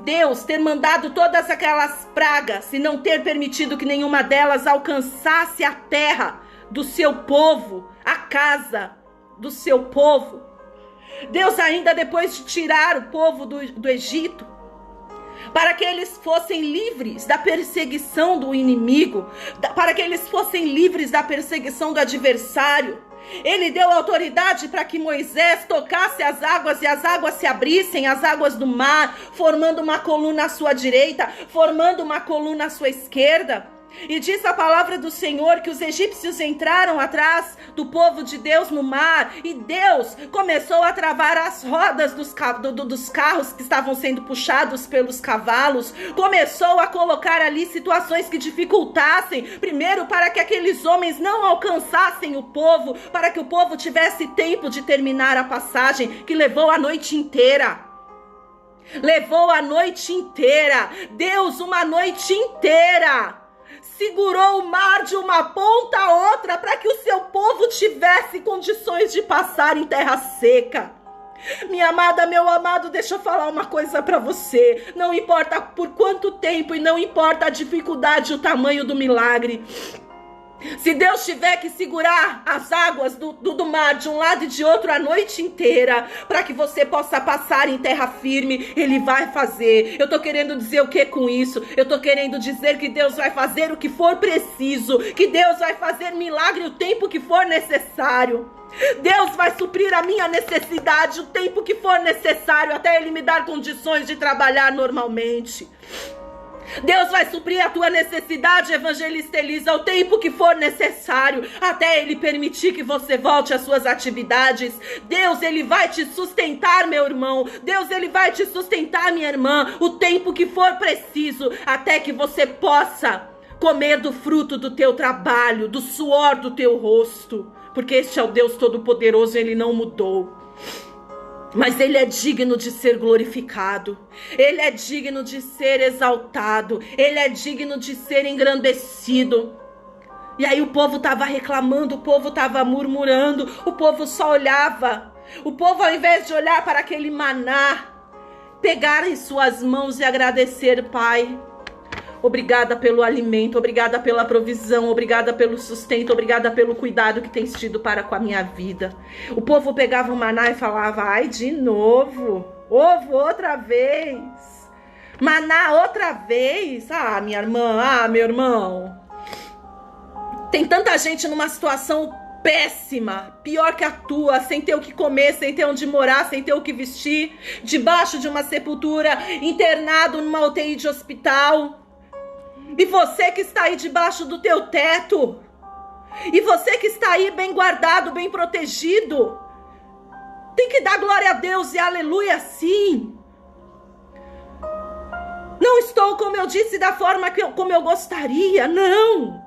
Deus ter mandado todas aquelas pragas e não ter permitido que nenhuma delas alcançasse a terra do seu povo, a casa do seu povo. Deus ainda, depois de tirar o povo do Egito, para que eles fossem livres da perseguição do inimigo, para que eles fossem livres da perseguição do adversário, Ele deu autoridade para que Moisés tocasse as águas e as águas se abrissem, as águas do mar, formando uma coluna à sua direita, formando uma coluna à sua esquerda. E diz a palavra do Senhor que os egípcios entraram atrás do povo de Deus no mar, e Deus começou a travar as rodas dos carros que estavam sendo puxados pelos cavalos, começou a colocar ali situações que dificultassem, primeiro para que aqueles homens não alcançassem o povo, para que o povo tivesse tempo de terminar a passagem, que levou a noite inteira. Levou a noite inteira. Deus, uma noite inteira, segurou o mar de uma ponta a outra para que o seu povo tivesse condições de passar em terra seca. Minha amada, meu amado, deixa eu falar uma coisa para você. Não importa por quanto tempo e não importa a dificuldade, o tamanho do milagre. Se Deus tiver que segurar as águas do mar de um lado e de outro a noite inteira, para que você possa passar em terra firme, Ele vai fazer. Eu tô querendo dizer o que com isso? Eu tô querendo dizer que Deus vai fazer o que for preciso, que Deus vai fazer milagre o tempo que for necessário. Deus vai suprir a minha necessidade o tempo que for necessário, até Ele me dar condições de trabalhar normalmente. Deus vai suprir a tua necessidade, evangelista Elisa, o tempo que for necessário, até Ele permitir que você volte às suas atividades. Deus, Ele vai te sustentar, meu irmão. Deus, Ele vai te sustentar, minha irmã, o tempo que for preciso, até que você possa comer do fruto do teu trabalho, do suor do teu rosto. porque este é o Deus Todo-Poderoso, Ele não mudou. Mas Ele é digno de ser glorificado, Ele é digno de ser exaltado, Ele é digno de ser engrandecido. E aí o povo estava reclamando, o povo estava murmurando, o povo só olhava. O povo, ao invés de olhar para aquele maná, pegar em suas mãos e agradecer: Pai, obrigada pelo alimento, obrigada pela provisão, obrigada pelo sustento, obrigada pelo cuidado que tens tido para com a minha vida. O povo pegava o maná e falava: ai, de novo, ovo outra vez, maná outra vez. Ah, minha irmã, ah, meu irmão. Tem tanta gente numa situação péssima, pior que a tua, sem ter o que comer, sem ter onde morar, sem ter o que vestir, debaixo de uma sepultura, internado numa UTI de hospital. E você que está aí debaixo do teu teto, e você que está aí bem guardado, bem protegido, tem que dar glória a Deus e aleluia sim. Não estou, como eu disse, da forma como eu gostaria, não.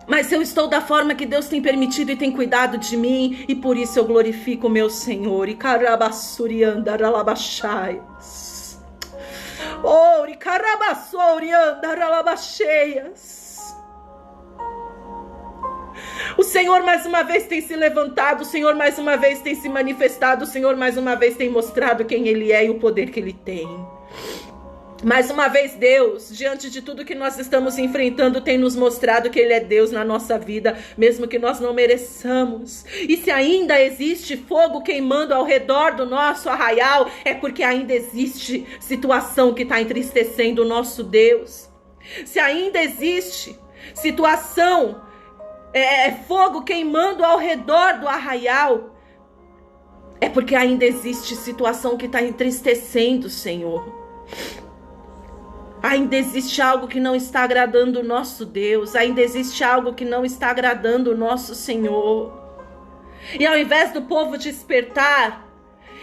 Mas eu estou da forma que Deus tem permitido e tem cuidado de mim, e por isso eu glorifico o meu Senhor. E carabassuriandaralabachaias. Oh, e carabassuriandaralabacheias. O Senhor mais uma vez tem se levantado, o Senhor mais uma vez tem se manifestado, o Senhor mais uma vez tem mostrado quem Ele é e o poder que Ele tem. Mais uma vez, Deus, diante de tudo que nós estamos enfrentando, tem nos mostrado que Ele é Deus na nossa vida, mesmo que nós não mereçamos. E se ainda existe fogo queimando ao redor do nosso arraial, é porque ainda existe situação que está entristecendo o nosso Deus. Se ainda existe situação, fogo queimando ao redor do arraial, é porque ainda existe situação que está entristecendo o Senhor. Ainda existe algo que não está agradando o nosso Deus. Ainda existe algo que não está agradando o nosso Senhor. E ao invés do povo despertar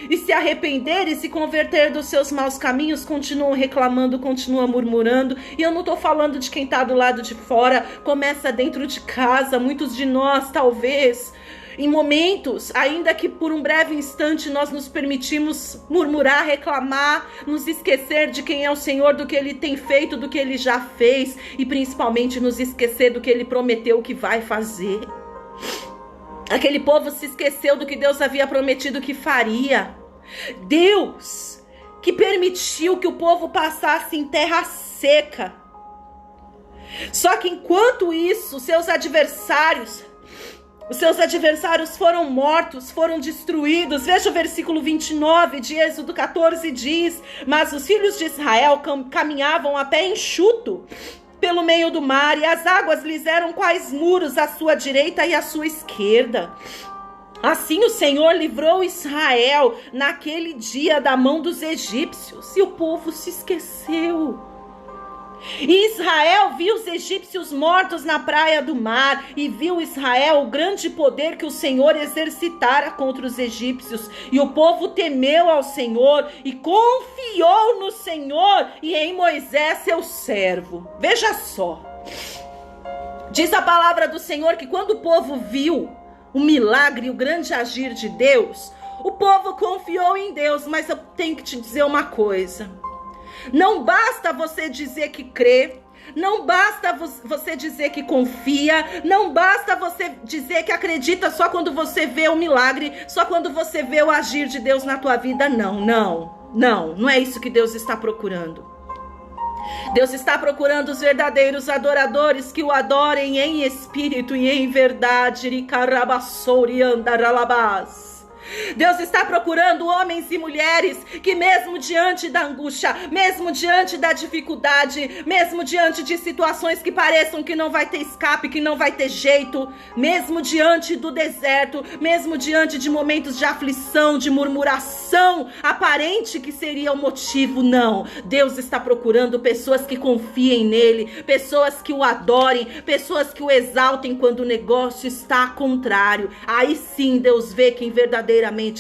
e se arrepender e se converter dos seus maus caminhos, continuam reclamando, continuam murmurando. E eu não estou falando de quem está do lado de fora. Começa dentro de casa. Muitos de nós, talvez, em momentos, ainda que por um breve instante nós nos permitimos murmurar, reclamar, nos esquecer de quem é o Senhor, do que Ele tem feito, do que Ele já fez, e principalmente nos esquecer do que Ele prometeu que vai fazer. Aquele povo se esqueceu do que Deus havia prometido que faria. Deus que permitiu que o povo passasse em terra seca. Só que enquanto isso, seus adversários foram mortos, foram destruídos. Veja o versículo 29 de Êxodo 14, diz: mas os filhos de Israel caminhavam a pé enxuto pelo meio do mar, e as águas lhes eram quais muros à sua direita e à sua esquerda. Assim o Senhor livrou Israel naquele dia da mão dos egípcios, e o povo se esqueceu. E Israel viu os egípcios mortos na praia do mar, e viu Israel o grande poder que o Senhor exercitara contra os egípcios, e o povo temeu ao Senhor e confiou no Senhor e em Moisés seu servo. Veja só, diz a palavra do Senhor que quando o povo viu o milagre e o grande agir de Deus, o povo confiou em Deus. Mas eu tenho que te dizer uma coisa: não basta você dizer que crê, não basta você dizer que confia, não basta você dizer que acredita só quando você vê o milagre, só quando você vê o agir de Deus na tua vida. Não é isso que Deus está procurando. Deus está procurando os verdadeiros adoradores que o adorem em espírito e em verdade. Deus está procurando homens e mulheres que, mesmo diante da angústia, mesmo diante da dificuldade, mesmo diante de situações que pareçam que não vai ter escape, que não vai ter jeito, mesmo diante do deserto, mesmo diante de momentos de aflição, de murmuração aparente que seria o motivo, não. Deus está procurando pessoas que confiem nele, pessoas que o adorem, pessoas que o exaltem quando o negócio está contrário. Aí sim Deus vê quem verdadeiramente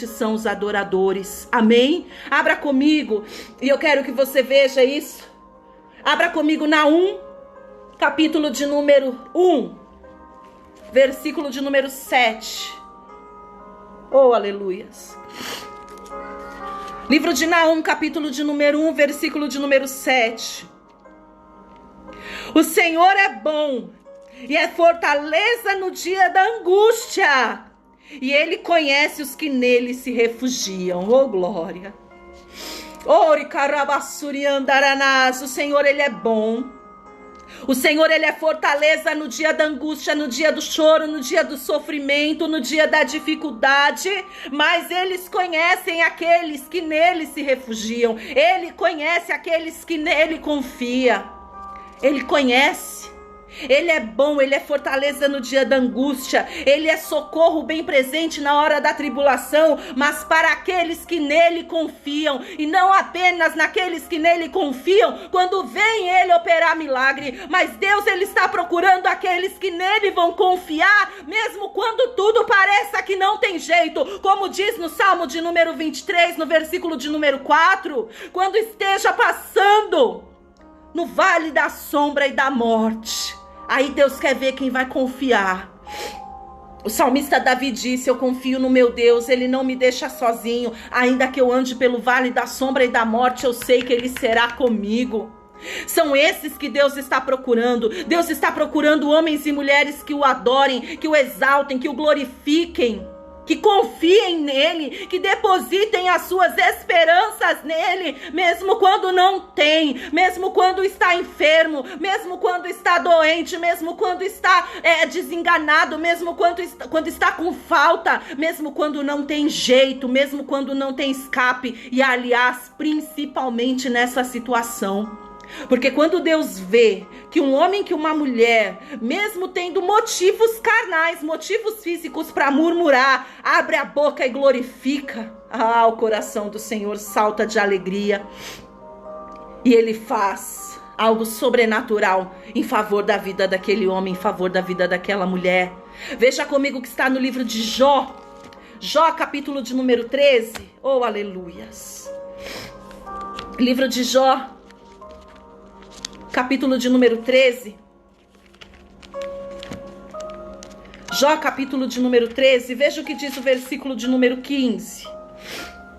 são os adoradores. Amém? Abra comigo e eu quero que você veja isso. Abra comigo Naum, capítulo de número 1. versículo de número 7. Oh, aleluias. Livro de Naum, capítulo de número 1, versículo de número 7. O Senhor é bom e é fortaleza no dia da angústia, e Ele conhece os que nele se refugiam. Oh, glória. Ori carabassuri andaranás. O Senhor, Ele é bom. O Senhor, Ele é fortaleza no dia da angústia, no dia do choro, no dia do sofrimento, no dia da dificuldade. Mas eles conhecem aqueles que nele se refugiam. Ele conhece aqueles que nele confiam. Ele conhece. Ele é bom, Ele é fortaleza no dia da angústia. Ele é socorro bem presente na hora da tribulação. Mas para aqueles que nele confiam, e não apenas naqueles que nele confiam, quando vem Ele operar milagre. Mas Deus, Ele está procurando aqueles que nele vão confiar, mesmo quando tudo pareça que não tem jeito. Como diz no Salmo de número 23, no versículo de número 4. Quando esteja passando no vale da sombra e da morte, aí Deus quer ver quem vai confiar. O salmista Davi disse: eu confio no meu Deus, Ele não me deixa sozinho. Ainda que eu ande pelo vale da sombra e da morte, eu sei que Ele será comigo. São esses que Deus está procurando. Deus está procurando homens e mulheres que o adorem, que o exaltem, que o glorifiquem, que confiem nele, que depositem as suas esperanças nele, mesmo quando não tem, mesmo quando está enfermo, mesmo quando está doente, mesmo quando está desenganado, mesmo quando está com falta, mesmo quando não tem jeito, mesmo quando não tem escape. E aliás, principalmente nessa situação. Porque quando Deus vê que um homem, que uma mulher, mesmo tendo motivos carnais, motivos físicos para murmurar, abre a boca e glorifica, o coração do Senhor salta de alegria. E Ele faz algo sobrenatural em favor da vida daquele homem, em favor da vida daquela mulher. Veja comigo que está no livro de Jó. Jó, capítulo de número 13. Oh, aleluias. Livro de Jó, capítulo de número 13. Jó, capítulo de número 13. Veja o que diz o versículo de número 15.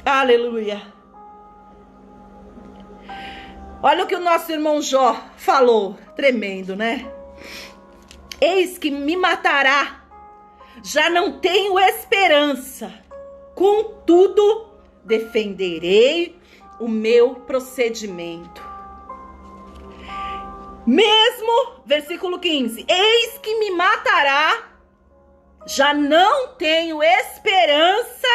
Aleluia. Olha o que o nosso irmão Jó falou. Tremendo, né? Eis que me matará, já não tenho esperança. Contudo, defenderei o meu procedimento. Mesmo, versículo 15, eis que me matará, já não tenho esperança,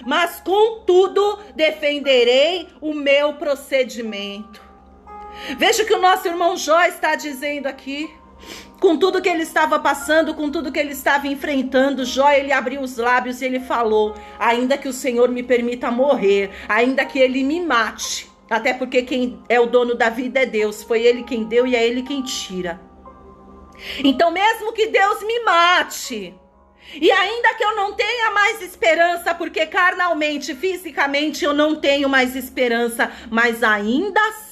mas contudo defenderei o meu procedimento. Veja o que o nosso irmão Jó está dizendo aqui. Com tudo que ele estava passando, com tudo que ele estava enfrentando, Jó, ele abriu os lábios e ele falou: ainda que o Senhor me permita morrer, ainda que Ele me mate, até porque quem é o dono da vida é Deus. Foi Ele quem deu e é Ele quem tira. Então, mesmo que Deus me mate, e ainda que eu não tenha mais esperança, porque carnalmente, fisicamente eu não tenho mais esperança, mas ainda assim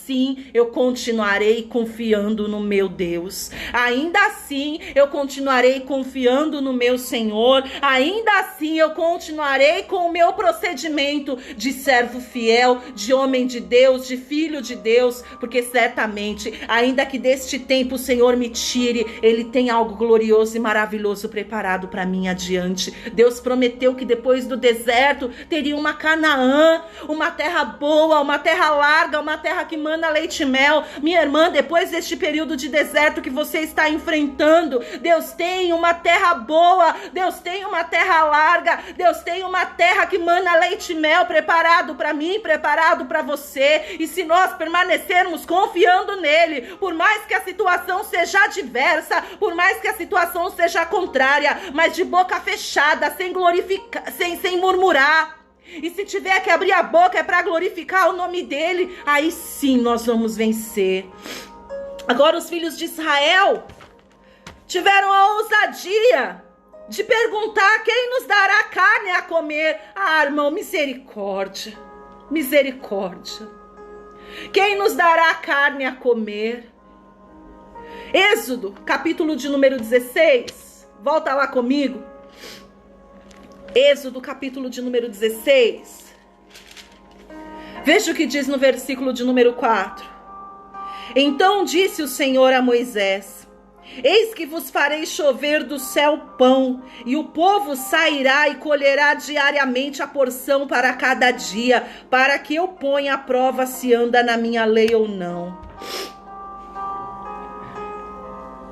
eu continuarei confiando no meu Deus. Ainda assim eu continuarei confiando no meu Senhor. Ainda assim eu continuarei com o meu procedimento de servo fiel, de homem de Deus, de filho de Deus, porque certamente, ainda que deste tempo o Senhor me tire, Ele tem algo glorioso e maravilhoso preparado para mim adiante. Deus prometeu que depois do deserto teria uma Canaã, uma terra boa, uma terra larga, uma terra que manda leite e mel. Minha irmã, depois deste período de deserto que você está enfrentando, Deus tem uma terra boa, Deus tem uma terra larga, Deus tem uma terra que manda leite e mel, preparado para mim, preparado para você. E se nós permanecermos confiando nele, por mais que a situação seja adversa, por mais que a situação seja contrária, mas de boca fechada, sem glorificar, sem murmurar, e se tiver que abrir a boca é para glorificar o nome dele, aí sim nós vamos vencer. Agora os filhos de Israel tiveram a ousadia de perguntar: quem nos dará carne a comer? Irmão, misericórdia, misericórdia. Quem nos dará carne a comer? Êxodo, capítulo de número 16. Volta lá comigo. Êxodo, capítulo de número 16. Veja o que diz no versículo de número 4. Então disse o Senhor a Moisés: eis que vos farei chover do céu pão, e o povo sairá e colherá diariamente a porção para cada dia, para que eu ponha à prova se anda na minha lei ou não.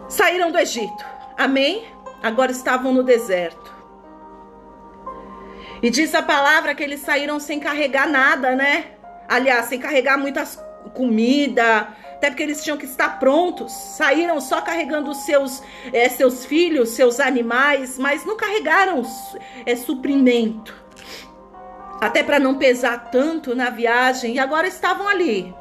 Saíram do Egito, amém? Agora estavam no deserto. E diz a palavra que eles saíram sem carregar nada, né? Aliás, sem carregar muitas comida, até porque eles tinham que estar prontos. Saíram só carregando seus filhos, seus animais, mas não carregaram suprimento. Até para não pesar tanto na viagem. E agora estavam ali.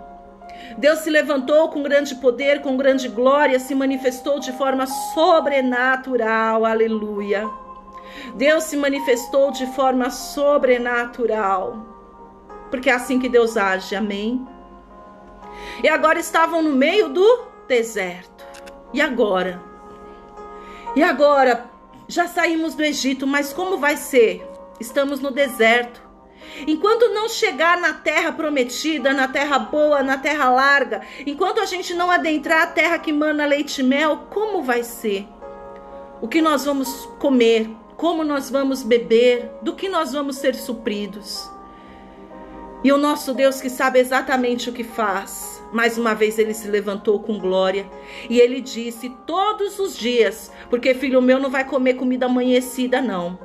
Deus se levantou com grande poder, com grande glória, se manifestou de forma sobrenatural. Aleluia. Deus se manifestou de forma sobrenatural. Porque é assim que Deus age, amém? E agora estavam no meio do deserto. E agora? Já saímos do Egito, mas como vai ser? Estamos no deserto. Enquanto não chegar na terra prometida, na terra boa, na terra larga, enquanto a gente não adentrar a terra que mana leite e mel, como vai ser? O que nós vamos comer? Como nós vamos beber? Do que nós vamos ser supridos? E o nosso Deus, que sabe exatamente o que faz, mais uma vez ele se levantou com glória e ele disse todos os dias, porque filho meu não vai comer comida amanhecida não,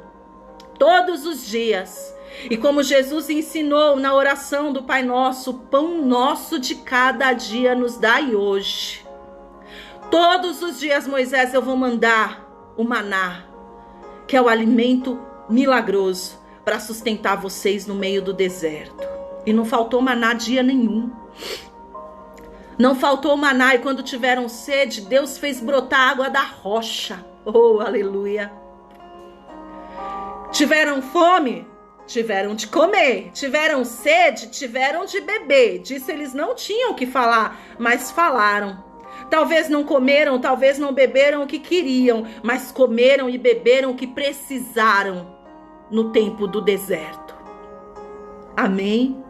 todos os dias. E como Jesus ensinou na oração do Pai Nosso, o pão nosso de cada dia nos dai hoje. Todos os dias, Moisés, eu vou mandar o maná, que é o alimento milagroso para sustentar vocês no meio do deserto. E não faltou maná dia nenhum. Não faltou maná, e quando tiveram sede, Deus fez brotar água da rocha. Oh, aleluia. Tiveram fome? Tiveram de comer. Tiveram sede? Tiveram de beber. Disso eles não tinham o que falar, mas falaram. Talvez não comeram, talvez não beberam o que queriam, mas comeram e beberam o que precisaram no tempo do deserto. Amém?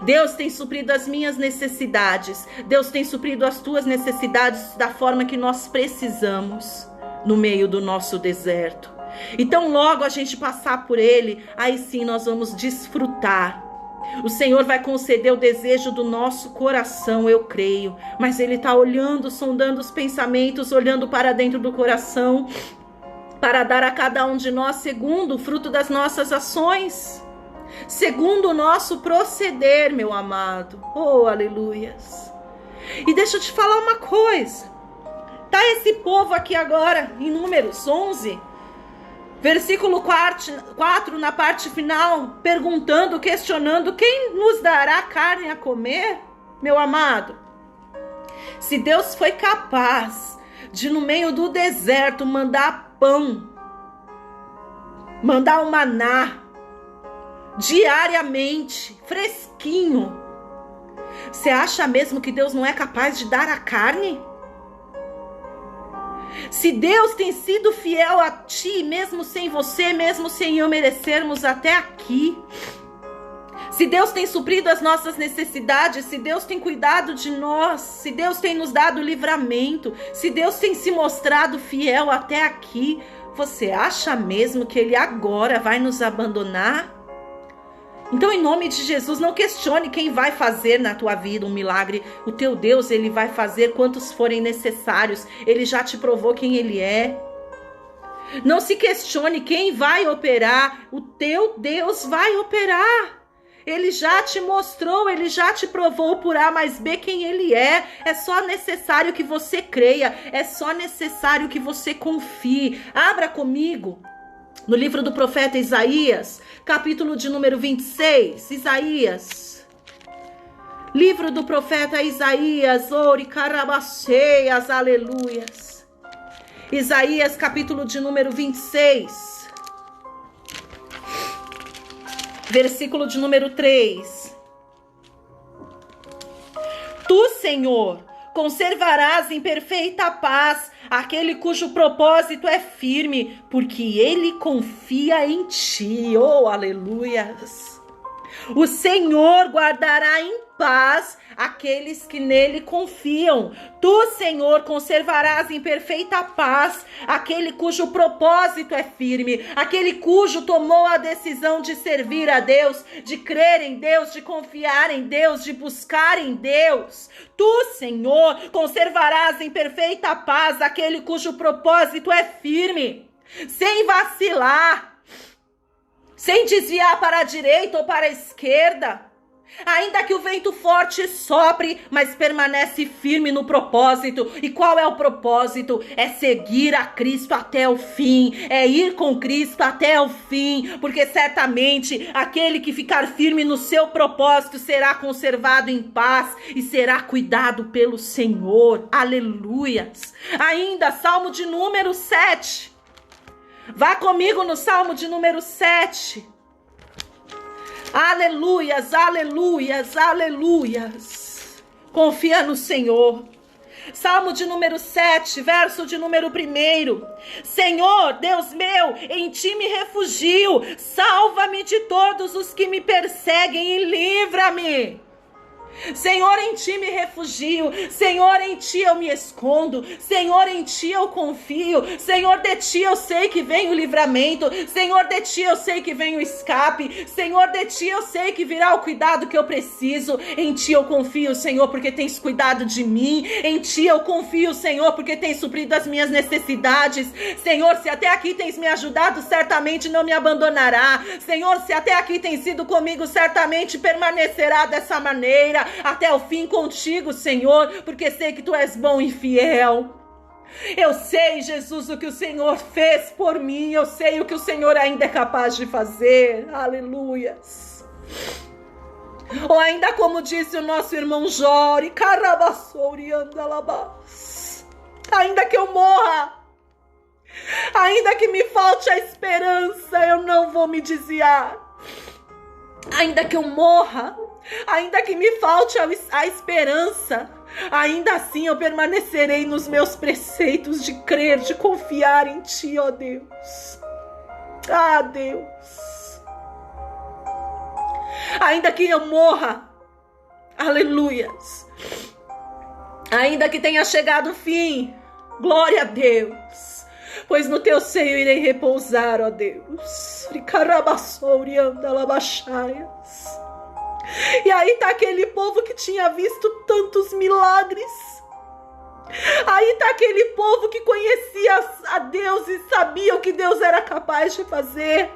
Deus tem suprido as minhas necessidades. Deus tem suprido as tuas necessidades da forma que nós precisamos no meio do nosso deserto. Então logo a gente passar por ele, aí sim nós vamos desfrutar. O Senhor vai conceder o desejo do nosso coração, eu creio. Mas ele está olhando, sondando os pensamentos, olhando para dentro do coração, para dar a cada um de nós segundo o fruto das nossas ações, segundo o nosso proceder, meu amado. Oh, aleluias. E deixa eu te falar uma coisa. Tá esse povo aqui agora, em Números 11, versículo 4, na parte final, perguntando, questionando, quem nos dará carne a comer? Meu amado, se Deus foi capaz de, no meio do deserto, mandar pão, mandar o maná, diariamente, fresquinho, você acha mesmo que Deus não é capaz de dar a carne? Se Deus tem sido fiel a ti, mesmo sem você, mesmo sem eu merecermos até aqui, se Deus tem suprido as nossas necessidades, se Deus tem cuidado de nós, se Deus tem nos dado livramento, se Deus tem se mostrado fiel até aqui, você acha mesmo que Ele agora vai nos abandonar? Então, em nome de Jesus, não questione quem vai fazer na tua vida um milagre. O teu Deus, Ele vai fazer quantos forem necessários. Ele já te provou quem Ele é. Não se questione quem vai operar. O teu Deus vai operar. Ele já te mostrou, Ele já te provou por A mais B quem Ele é. É só necessário que você creia. É só necessário que você confie. Abra comigo no livro do profeta Isaías, capítulo de número 26, Isaías. Livro do profeta Isaías, ori carabaceias, aleluias. Isaías, capítulo de número 26, versículo de número 3. Tu, Senhor, conservarás em perfeita paz aquele cujo propósito é firme, porque ele confia em ti. Oh, aleluias! O Senhor guardará em paz aqueles que nele confiam. Tu, Senhor, conservarás em perfeita paz aquele cujo propósito é firme, aquele cujo tomou a decisão de servir a Deus, de crer em Deus, de confiar em Deus, de buscar em Deus. Tu, Senhor, conservarás em perfeita paz aquele cujo propósito é firme, sem vacilar, sem desviar para a direita ou para a esquerda. Ainda que o vento forte sopre, mas permanece firme no propósito. E qual é o propósito? É seguir a Cristo até o fim, é ir com Cristo até o fim, porque certamente aquele que ficar firme no seu propósito será conservado em paz e será cuidado pelo Senhor. Aleluias! Ainda, Salmo de número 7. Vá comigo no Salmo de número 7. Aleluias, aleluias, aleluias. Confia no Senhor. Salmo de número 7, verso de número 1. Senhor, Deus meu, em ti me refugio. Salva-me de todos os que me perseguem e livra-me. Senhor, em ti me refugio. Senhor, em ti eu me escondo. Senhor, em ti eu confio. Senhor, de ti eu sei que vem o livramento. Senhor, de ti eu sei que vem o escape. Senhor, de ti eu sei que virá o cuidado que eu preciso. Em ti eu confio, Senhor, porque tens cuidado de mim. Em ti eu confio, Senhor, porque tens suprido as minhas necessidades. Senhor, se até aqui tens me ajudado, certamente não me abandonará. Senhor, se até aqui tens sido comigo, certamente permanecerá dessa maneira até o fim contigo, Senhor, porque sei que tu és bom e fiel. Eu sei, Jesus, o que o Senhor fez por mim. Eu sei o que o Senhor ainda é capaz de fazer. Aleluias. Ou ainda como disse o nosso irmão Jori, ainda que eu morra, ainda que me falte a esperança, eu não vou me desviar. Ainda que eu morra, ainda que me falte a esperança, ainda assim eu permanecerei nos meus preceitos de crer, de confiar em ti, ó Deus. Ah, Deus. Ainda que eu morra, aleluias, ainda que tenha chegado o fim, glória a Deus, pois no teu seio irei repousar, ó Deus. E aí tá aquele povo que tinha visto tantos milagres. Aí tá aquele povo que conhecia a Deus e sabia o que Deus era capaz de fazer.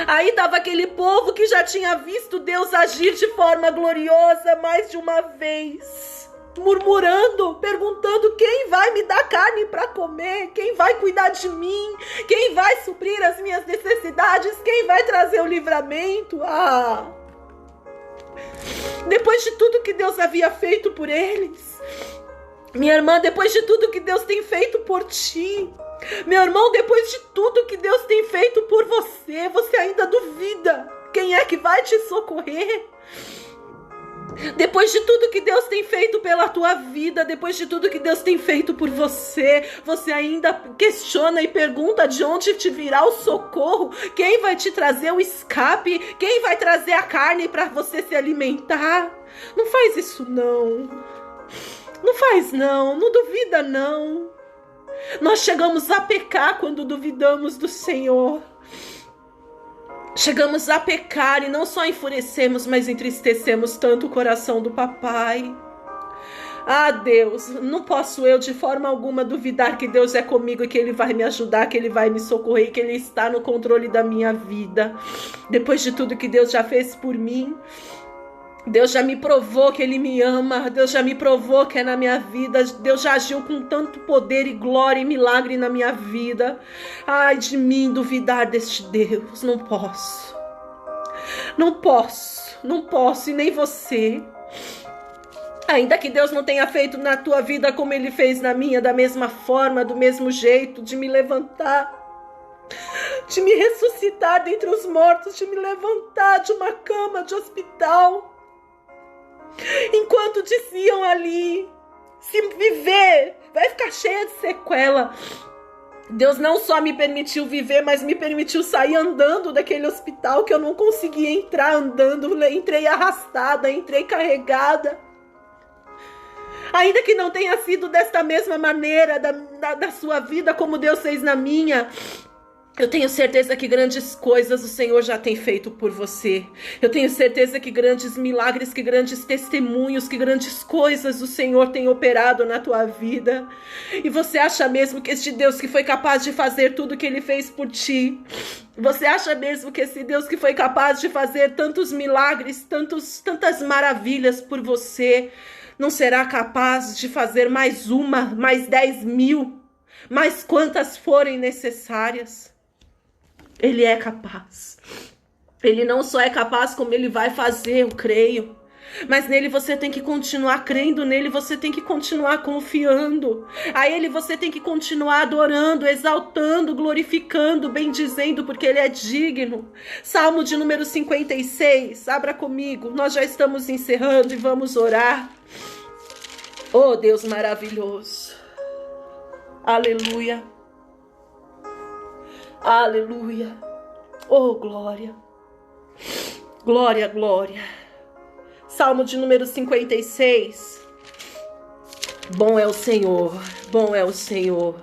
Aí tava aquele povo que já tinha visto Deus agir de forma gloriosa mais de uma vez, murmurando, perguntando: quem vai me dar carne para comer? Quem vai cuidar de mim? Quem vai suprir as minhas necessidades? Quem vai trazer o livramento? Depois de tudo que Deus havia feito por eles, minha irmã, depois de tudo que Deus tem feito por ti, meu irmão, depois de tudo que Deus tem feito por você, você ainda duvida quem é que vai te socorrer? Depois de tudo que Deus tem feito pela tua vida, depois de tudo que Deus tem feito por você, você ainda questiona e pergunta de onde te virá o socorro? Quem vai te trazer o escape? Quem vai trazer a carne para você se alimentar? Não faz isso não. Não faz não, não duvida não. Nós chegamos a pecar quando duvidamos do Senhor. Chegamos a pecar e não só enfurecemos, mas entristecemos tanto o coração do papai. Ah, Deus, não posso eu de forma alguma duvidar que Deus é comigo e que Ele vai me ajudar, que Ele vai me socorrer, que Ele está no controle da minha vida. Depois de tudo que Deus já fez por mim, Deus já me provou que Ele me ama, Deus já me provou que é na minha vida, Deus já agiu com tanto poder e glória e milagre na minha vida. Ai de mim duvidar deste Deus, não posso. Não posso, não posso, e nem você. Ainda que Deus não tenha feito na tua vida como Ele fez na minha, da mesma forma, do mesmo jeito, de me levantar, de me ressuscitar dentre os mortos, de me levantar de uma cama de hospital. Enquanto diziam ali: se viver, vai ficar cheia de sequela. Deus não só me permitiu viver, mas me permitiu sair andando daquele hospital que eu não conseguia entrar andando. Entrei arrastada, entrei carregada. Ainda que não tenha sido desta mesma maneira da sua vida como Deus fez na minha, eu tenho certeza que grandes coisas o Senhor já tem feito por você. Eu tenho certeza que grandes milagres, que grandes testemunhos, que grandes coisas o Senhor tem operado na tua vida. E você acha mesmo que este Deus que foi capaz de fazer tudo que Ele fez por ti, você acha mesmo que esse Deus que foi capaz de fazer tantos milagres, tantas maravilhas por você, não será capaz de fazer mais uma, mais 10.000, mais quantas forem necessárias? Ele é capaz. Ele não só é capaz, como Ele vai fazer, eu creio. Mas nele você tem que continuar crendo, nele você tem que continuar confiando. A Ele você tem que continuar adorando, exaltando, glorificando, bendizendo, porque Ele é digno. Salmo de número 56, abra comigo. Nós já estamos encerrando e vamos orar. Oh, Deus maravilhoso. Aleluia. Aleluia. Oh, glória. Glória, glória. Salmo de número 56. Bom é o Senhor, bom é o Senhor.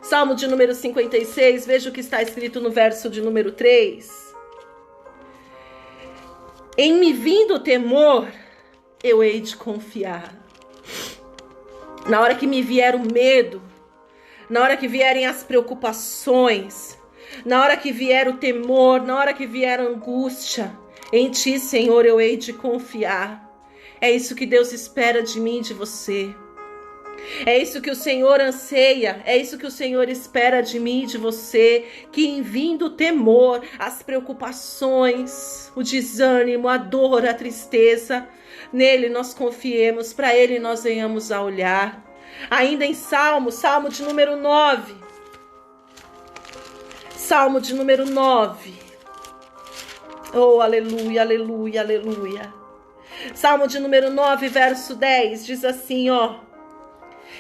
Salmo de número 56, veja o que está escrito no verso de número 3. Em me vindo o temor, eu hei de confiar. Na hora que me vier o medo, na hora que vierem as preocupações, na hora que vier o temor, na hora que vier a angústia, em Ti, Senhor, eu hei de confiar. É isso que Deus espera de mim e de você. É isso que o Senhor anseia, é isso que o Senhor espera de mim e de você, que em vindo o temor, as preocupações, o desânimo, a dor, a tristeza, nele nós confiemos, para Ele nós venhamos a olhar. Ainda em Salmo de número 9. Salmo de número 9. Oh, aleluia, aleluia, aleluia. Salmo de número 9, verso 10, diz assim, ó.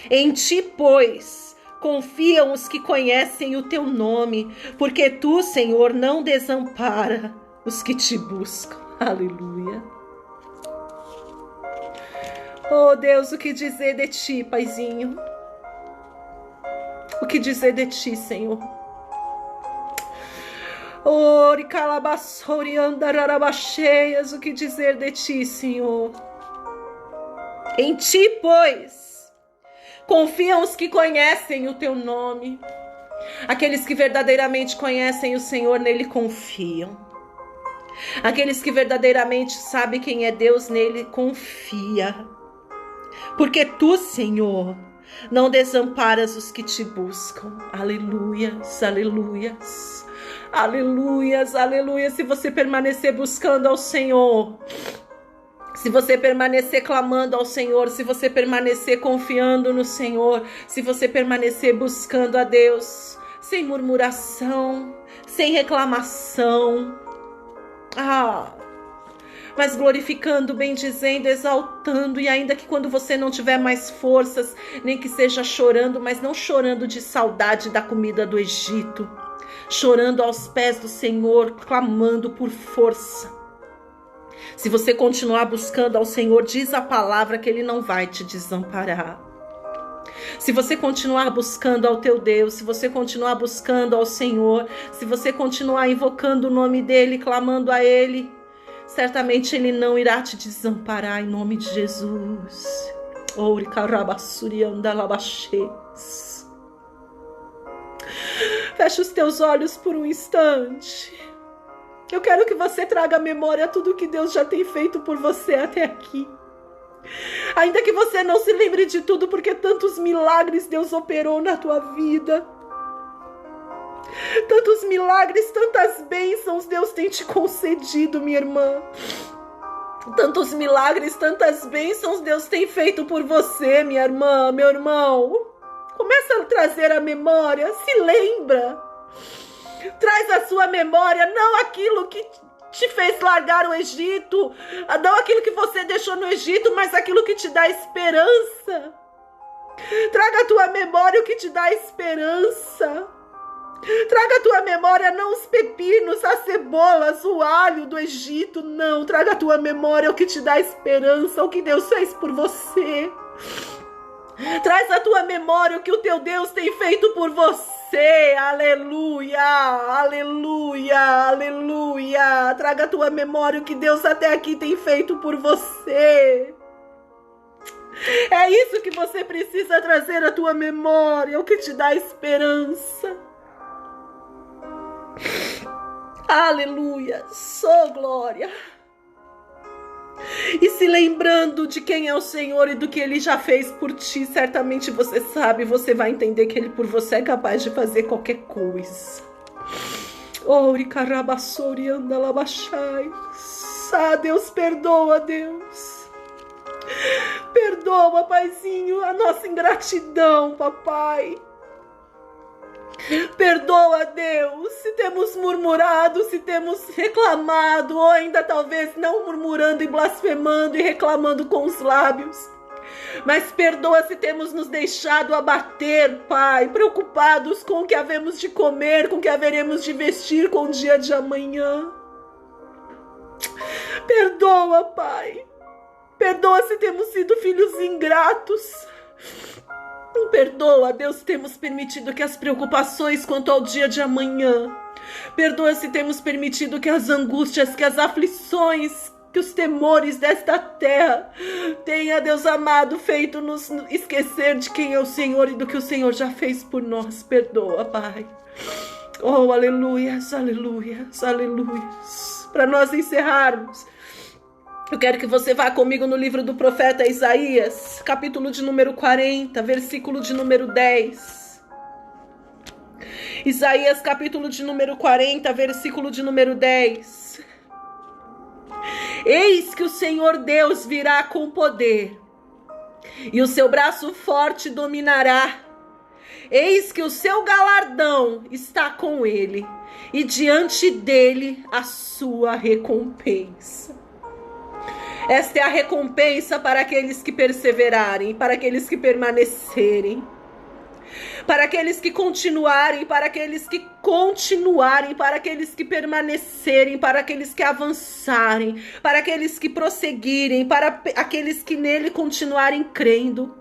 Em Ti, pois, confiam os que conhecem o Teu nome, porque Tu, Senhor, não desampara os que Te buscam. Aleluia. Oh, Deus, o que dizer de Ti, Paizinho? O que dizer de Ti, Senhor? Ori calabassori andararabacheias, o que dizer de Ti, Senhor? Em Ti, pois, confiam os que conhecem o Teu nome. Aqueles que verdadeiramente conhecem o Senhor, nele confiam. Aqueles que verdadeiramente sabem quem é Deus, nele confia. Porque Tu, Senhor, não desamparas os que Te buscam. Aleluias, aleluias, aleluias, aleluias. Se você permanecer buscando ao Senhor, se você permanecer clamando ao Senhor, se você permanecer confiando no Senhor, se você permanecer buscando a Deus, sem murmuração, sem reclamação, mas glorificando, bendizendo, exaltando, e ainda que quando você não tiver mais forças, nem que seja chorando, mas não chorando de saudade da comida do Egito, chorando aos pés do Senhor, clamando por força. Se você continuar buscando ao Senhor, diz a palavra que Ele não vai te desamparar. Se você continuar buscando ao teu Deus, se você continuar buscando ao Senhor, se você continuar invocando o nome dEle, clamando a Ele, certamente Ele não irá te desamparar em nome de Jesus. Feche os teus olhos por um instante. Eu quero que você traga à memória tudo que Deus já tem feito por você até aqui. Ainda que você não se lembre de tudo, porque tantos milagres Deus operou na tua vida. Tantos milagres, tantas bênçãos Deus tem te concedido, minha irmã. Tantos milagres, tantas bênçãos Deus tem feito por você, minha irmã, meu irmão. Começa a trazer a memória, se lembra. Traz à sua memória não aquilo que te fez largar o Egito, não aquilo que você deixou no Egito, mas aquilo que te dá esperança. Traga à tua memória o que te dá esperança. Traga à tua memória não os pepinos, as cebolas, o alho do Egito, não. Traga à tua memória o que te dá esperança, o que Deus fez por você. Traz à tua memória o que o teu Deus tem feito por você. Aleluia, aleluia, aleluia. Traga à tua memória o que Deus até aqui tem feito por você. É isso que você precisa trazer à tua memória, o que te dá esperança. Aleluia, sou glória. E se lembrando de quem é o Senhor e do que Ele já fez por ti, certamente você sabe, você vai entender que Ele por você é capaz de fazer qualquer coisa. Ah, Deus, perdoa, Deus. Perdoa, Paizinho, a nossa ingratidão, Papai. Perdoa, Deus, se temos murmurado, se temos reclamado, ou ainda talvez não murmurando e blasfemando e reclamando com os lábios. Mas perdoa se temos nos deixado abater, Pai, preocupados com o que havemos de comer, com o que haveremos de vestir com o dia de amanhã. Perdoa, Pai. Perdoa se temos sido filhos ingratos. Perdoa, Deus, se temos permitido que as preocupações quanto ao dia de amanhã. Perdoa se temos permitido que as angústias, que as aflições, que os temores desta terra tenha, Deus amado, feito nos esquecer de quem é o Senhor e do que o Senhor já fez por nós. Perdoa, Pai. Oh, aleluias, aleluias, aleluias. Para nós encerrarmos, eu quero que você vá comigo no livro do profeta Isaías, capítulo de número 40, versículo de número 10. Isaías, capítulo de número 40, versículo de número 10. Eis que o Senhor Deus virá com poder, e o seu braço forte dominará. Eis que o seu galardão está com ele, e diante dele a sua recompensa. Esta é a recompensa para aqueles que perseverarem, para aqueles que permanecerem, para aqueles que continuarem, para aqueles que continuarem, para aqueles que permanecerem, para aqueles que avançarem, para aqueles que prosseguirem, para aqueles que nele continuarem crendo,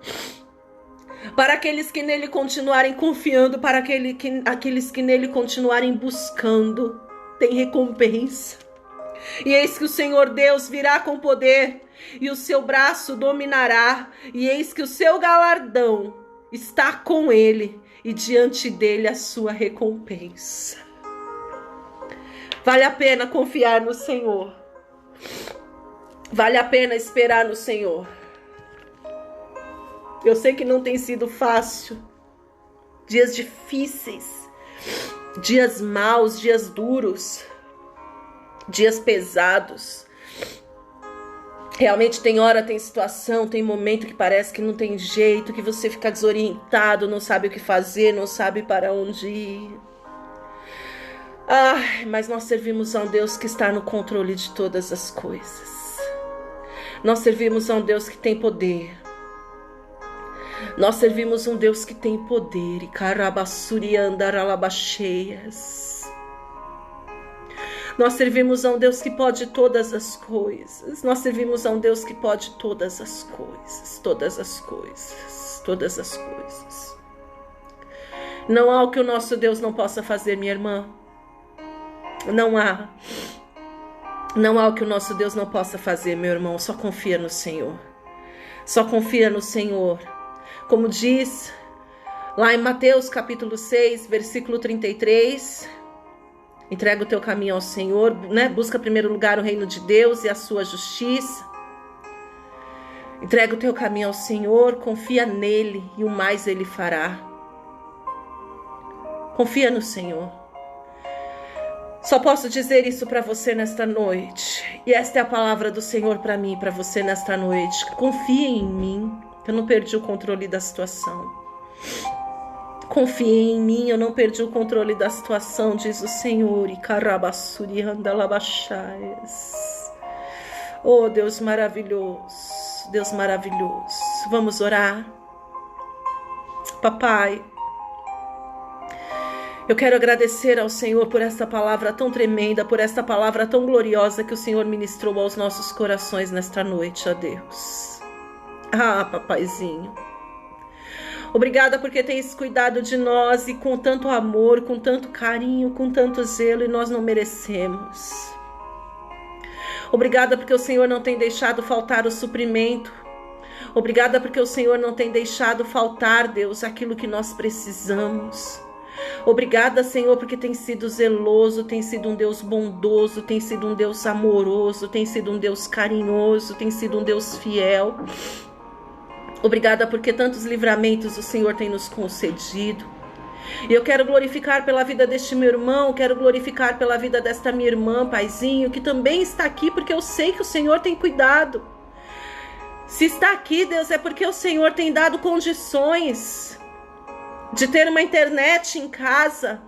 para aqueles que nele continuarem confiando, para aqueles que nele continuarem buscando. Tem recompensa. E eis que o Senhor Deus virá com poder, e o seu braço dominará, e eis que o seu galardão está com ele, e diante dele a sua recompensa. Vale a pena confiar no Senhor. Vale a pena esperar no Senhor. Eu sei que não tem sido fácil. Dias difíceis, dias maus, dias duros, dias pesados. Realmente tem hora, tem situação, tem momento que parece que não tem jeito, que você fica desorientado, não sabe o que fazer, não sabe para onde ir. Mas nós servimos a um Deus que está no controle de todas as coisas. Nós servimos a um Deus que tem poder. Nós servimos um Deus que tem poder. E carabassuriandaralabacheias. Nós servimos a um Deus que pode todas as coisas. Nós servimos a um Deus que pode todas as coisas. Todas as coisas. Todas as coisas. Não há o que o nosso Deus não possa fazer, minha irmã. Não há. Não há o que o nosso Deus não possa fazer, meu irmão. Só confia no Senhor. Só confia no Senhor. Como diz lá em Mateus capítulo 6, versículo 33... Entrega o teu caminho ao Senhor, né? Busca em primeiro lugar o reino de Deus e a sua justiça. Entrega o teu caminho ao Senhor, confia nele e o mais ele fará. Confia no Senhor. Só posso dizer isso para você nesta noite. E esta é a palavra do Senhor para mim, para você nesta noite. Confie em mim, eu não perdi o controle da situação. Confie em mim, eu não perdi o controle da situação, diz o Senhor. E carabassuri andalabachaias. Oh, Deus maravilhoso, Deus maravilhoso. Vamos orar. Papai, eu quero agradecer ao Senhor por esta palavra tão tremenda, por esta palavra tão gloriosa que o Senhor ministrou aos nossos corações nesta noite, ó Deus. Ah, papaizinho, obrigada porque tens cuidado de nós e com tanto amor, com tanto carinho, com tanto zelo, e nós não merecemos. Obrigada porque o Senhor não tem deixado faltar o suprimento. Obrigada porque o Senhor não tem deixado faltar, Deus, aquilo que nós precisamos. Obrigada, Senhor, porque tem sido zeloso, tem sido um Deus bondoso, tem sido um Deus amoroso, tem sido um Deus carinhoso, tem sido um Deus fiel. Obrigada porque tantos livramentos o Senhor tem nos concedido. E eu quero glorificar pela vida deste meu irmão, quero glorificar pela vida desta minha irmã, paizinho, que também está aqui, porque eu sei que o Senhor tem cuidado. Se está aqui, Deus, é porque o Senhor tem dado condições de ter uma internet em casa.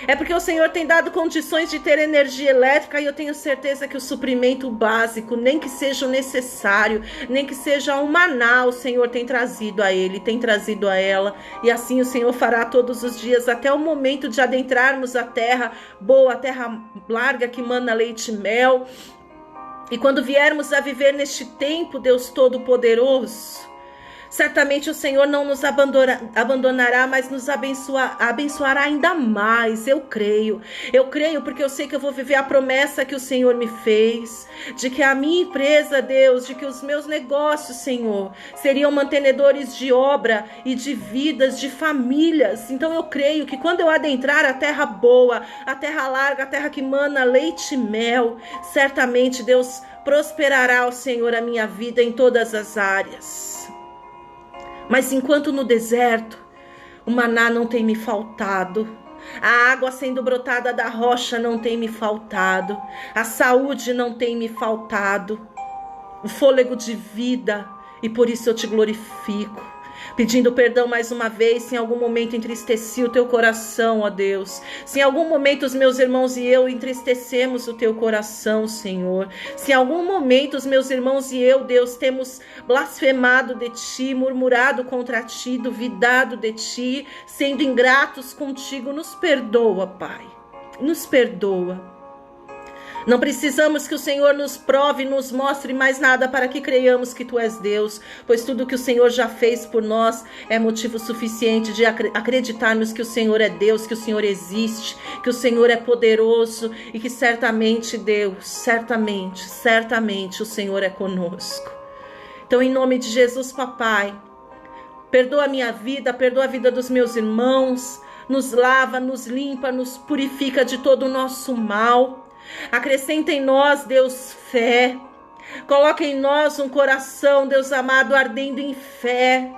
É porque o Senhor tem dado condições de ter energia elétrica, e eu tenho certeza que o suprimento básico, nem que seja o necessário, nem que seja um maná, o Senhor tem trazido a ele, tem trazido a ela. E assim o Senhor fará todos os dias, até o momento de adentrarmos a terra boa, a terra larga que mana leite e mel. E quando viermos a viver neste tempo, Deus Todo-Poderoso, certamente o Senhor não nos abandonará, mas nos abençoará ainda mais. Eu creio porque eu sei que eu vou viver a promessa que o Senhor me fez, de que a minha empresa, Deus, de que os meus negócios, Senhor, seriam mantenedores de obra e de vidas, de famílias. Então eu creio que quando eu adentrar a terra boa, a terra larga, a terra que mana leite e mel, certamente Deus prosperará, o Senhor, a minha vida em todas as áreas. Mas enquanto no deserto, o maná não tem me faltado, a água sendo brotada da rocha não tem me faltado, a saúde não tem me faltado, o fôlego de vida, e por isso eu te glorifico, pedindo perdão mais uma vez se em algum momento entristeci o teu coração, ó Deus. Se em algum momento os meus irmãos e eu entristecemos o teu coração, Senhor. Se em algum momento os meus irmãos e eu, Deus, temos blasfemado de ti, murmurado contra ti, duvidado de ti, sendo ingratos contigo, nos perdoa, Pai. Nos perdoa. Não precisamos que o Senhor nos prove e nos mostre mais nada para que creiamos que Tu és Deus, pois tudo que o Senhor já fez por nós é motivo suficiente de acreditarmos que o Senhor é Deus, que o Senhor existe, que o Senhor é poderoso e que certamente, Deus, certamente o Senhor é conosco. Então, em nome de Jesus, Papai, perdoa a minha vida, perdoa a vida dos meus irmãos, nos lava, nos limpa, nos purifica de todo o nosso mal. Acrescenta em nós, Deus, fé. Coloca em nós um coração, Deus amado, ardendo em fé.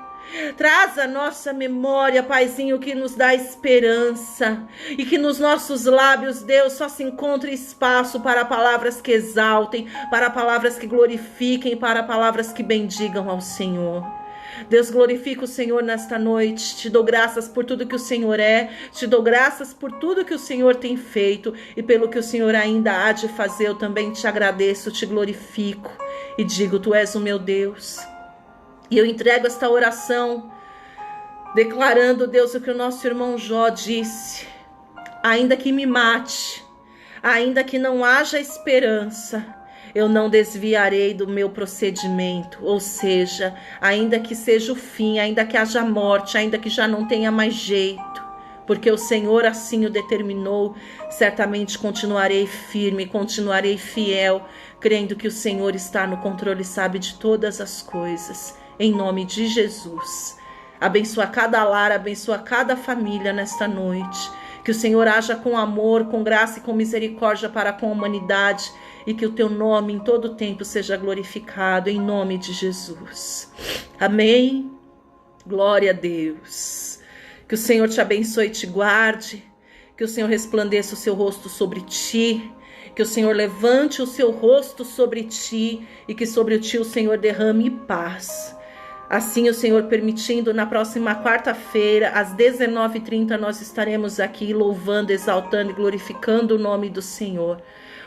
Traz a nossa memória, Paizinho, que nos dá esperança. E que nos nossos lábios, Deus, só se encontre espaço para palavras que exaltem, para palavras que glorifiquem, para palavras que bendigam ao Senhor. Deus, glorifica o Senhor nesta noite, te dou graças por tudo que o Senhor é, te dou graças por tudo que o Senhor tem feito e pelo que o Senhor ainda há de fazer. Eu também te agradeço, te glorifico e digo, Tu és o meu Deus. E eu entrego esta oração, declarando, Deus, o que o nosso irmão Jó disse: ainda que me mate, ainda que não haja esperança, eu não desviarei do meu procedimento, ou seja, ainda que seja o fim, ainda que haja morte, ainda que já não tenha mais jeito, porque o Senhor assim o determinou, certamente continuarei firme, continuarei fiel, crendo que o Senhor está no controle e sabe de todas as coisas, em nome de Jesus. Abençoa cada lar, abençoa cada família nesta noite, que o Senhor haja com amor, com graça e com misericórdia para com a humanidade, e que o Teu nome em todo o tempo seja glorificado, em nome de Jesus. Amém? Glória a Deus. Que o Senhor te abençoe e te guarde, que o Senhor resplandeça o seu rosto sobre ti, que o Senhor levante o seu rosto sobre ti, e que sobre ti o Senhor derrame paz. Assim, o Senhor permitindo, na próxima quarta-feira, às 19h30, nós estaremos aqui louvando, exaltando e glorificando o nome do Senhor.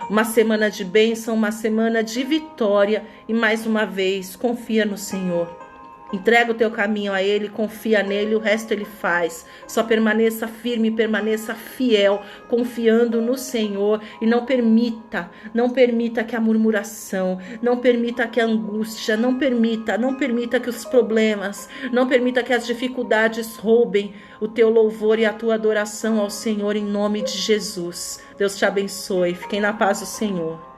Uma semana de bênção, uma semana de vitória, e mais uma vez, confia no Senhor. Entrega o teu caminho a Ele, confia nele, o resto Ele faz. Só permaneça firme, permaneça fiel, confiando no Senhor. E não permita que a murmuração, não permita que a angústia, não permita que os problemas, não permita que as dificuldades roubem o teu louvor e a tua adoração ao Senhor, em nome de Jesus. Deus te abençoe. Fiquem na paz do Senhor.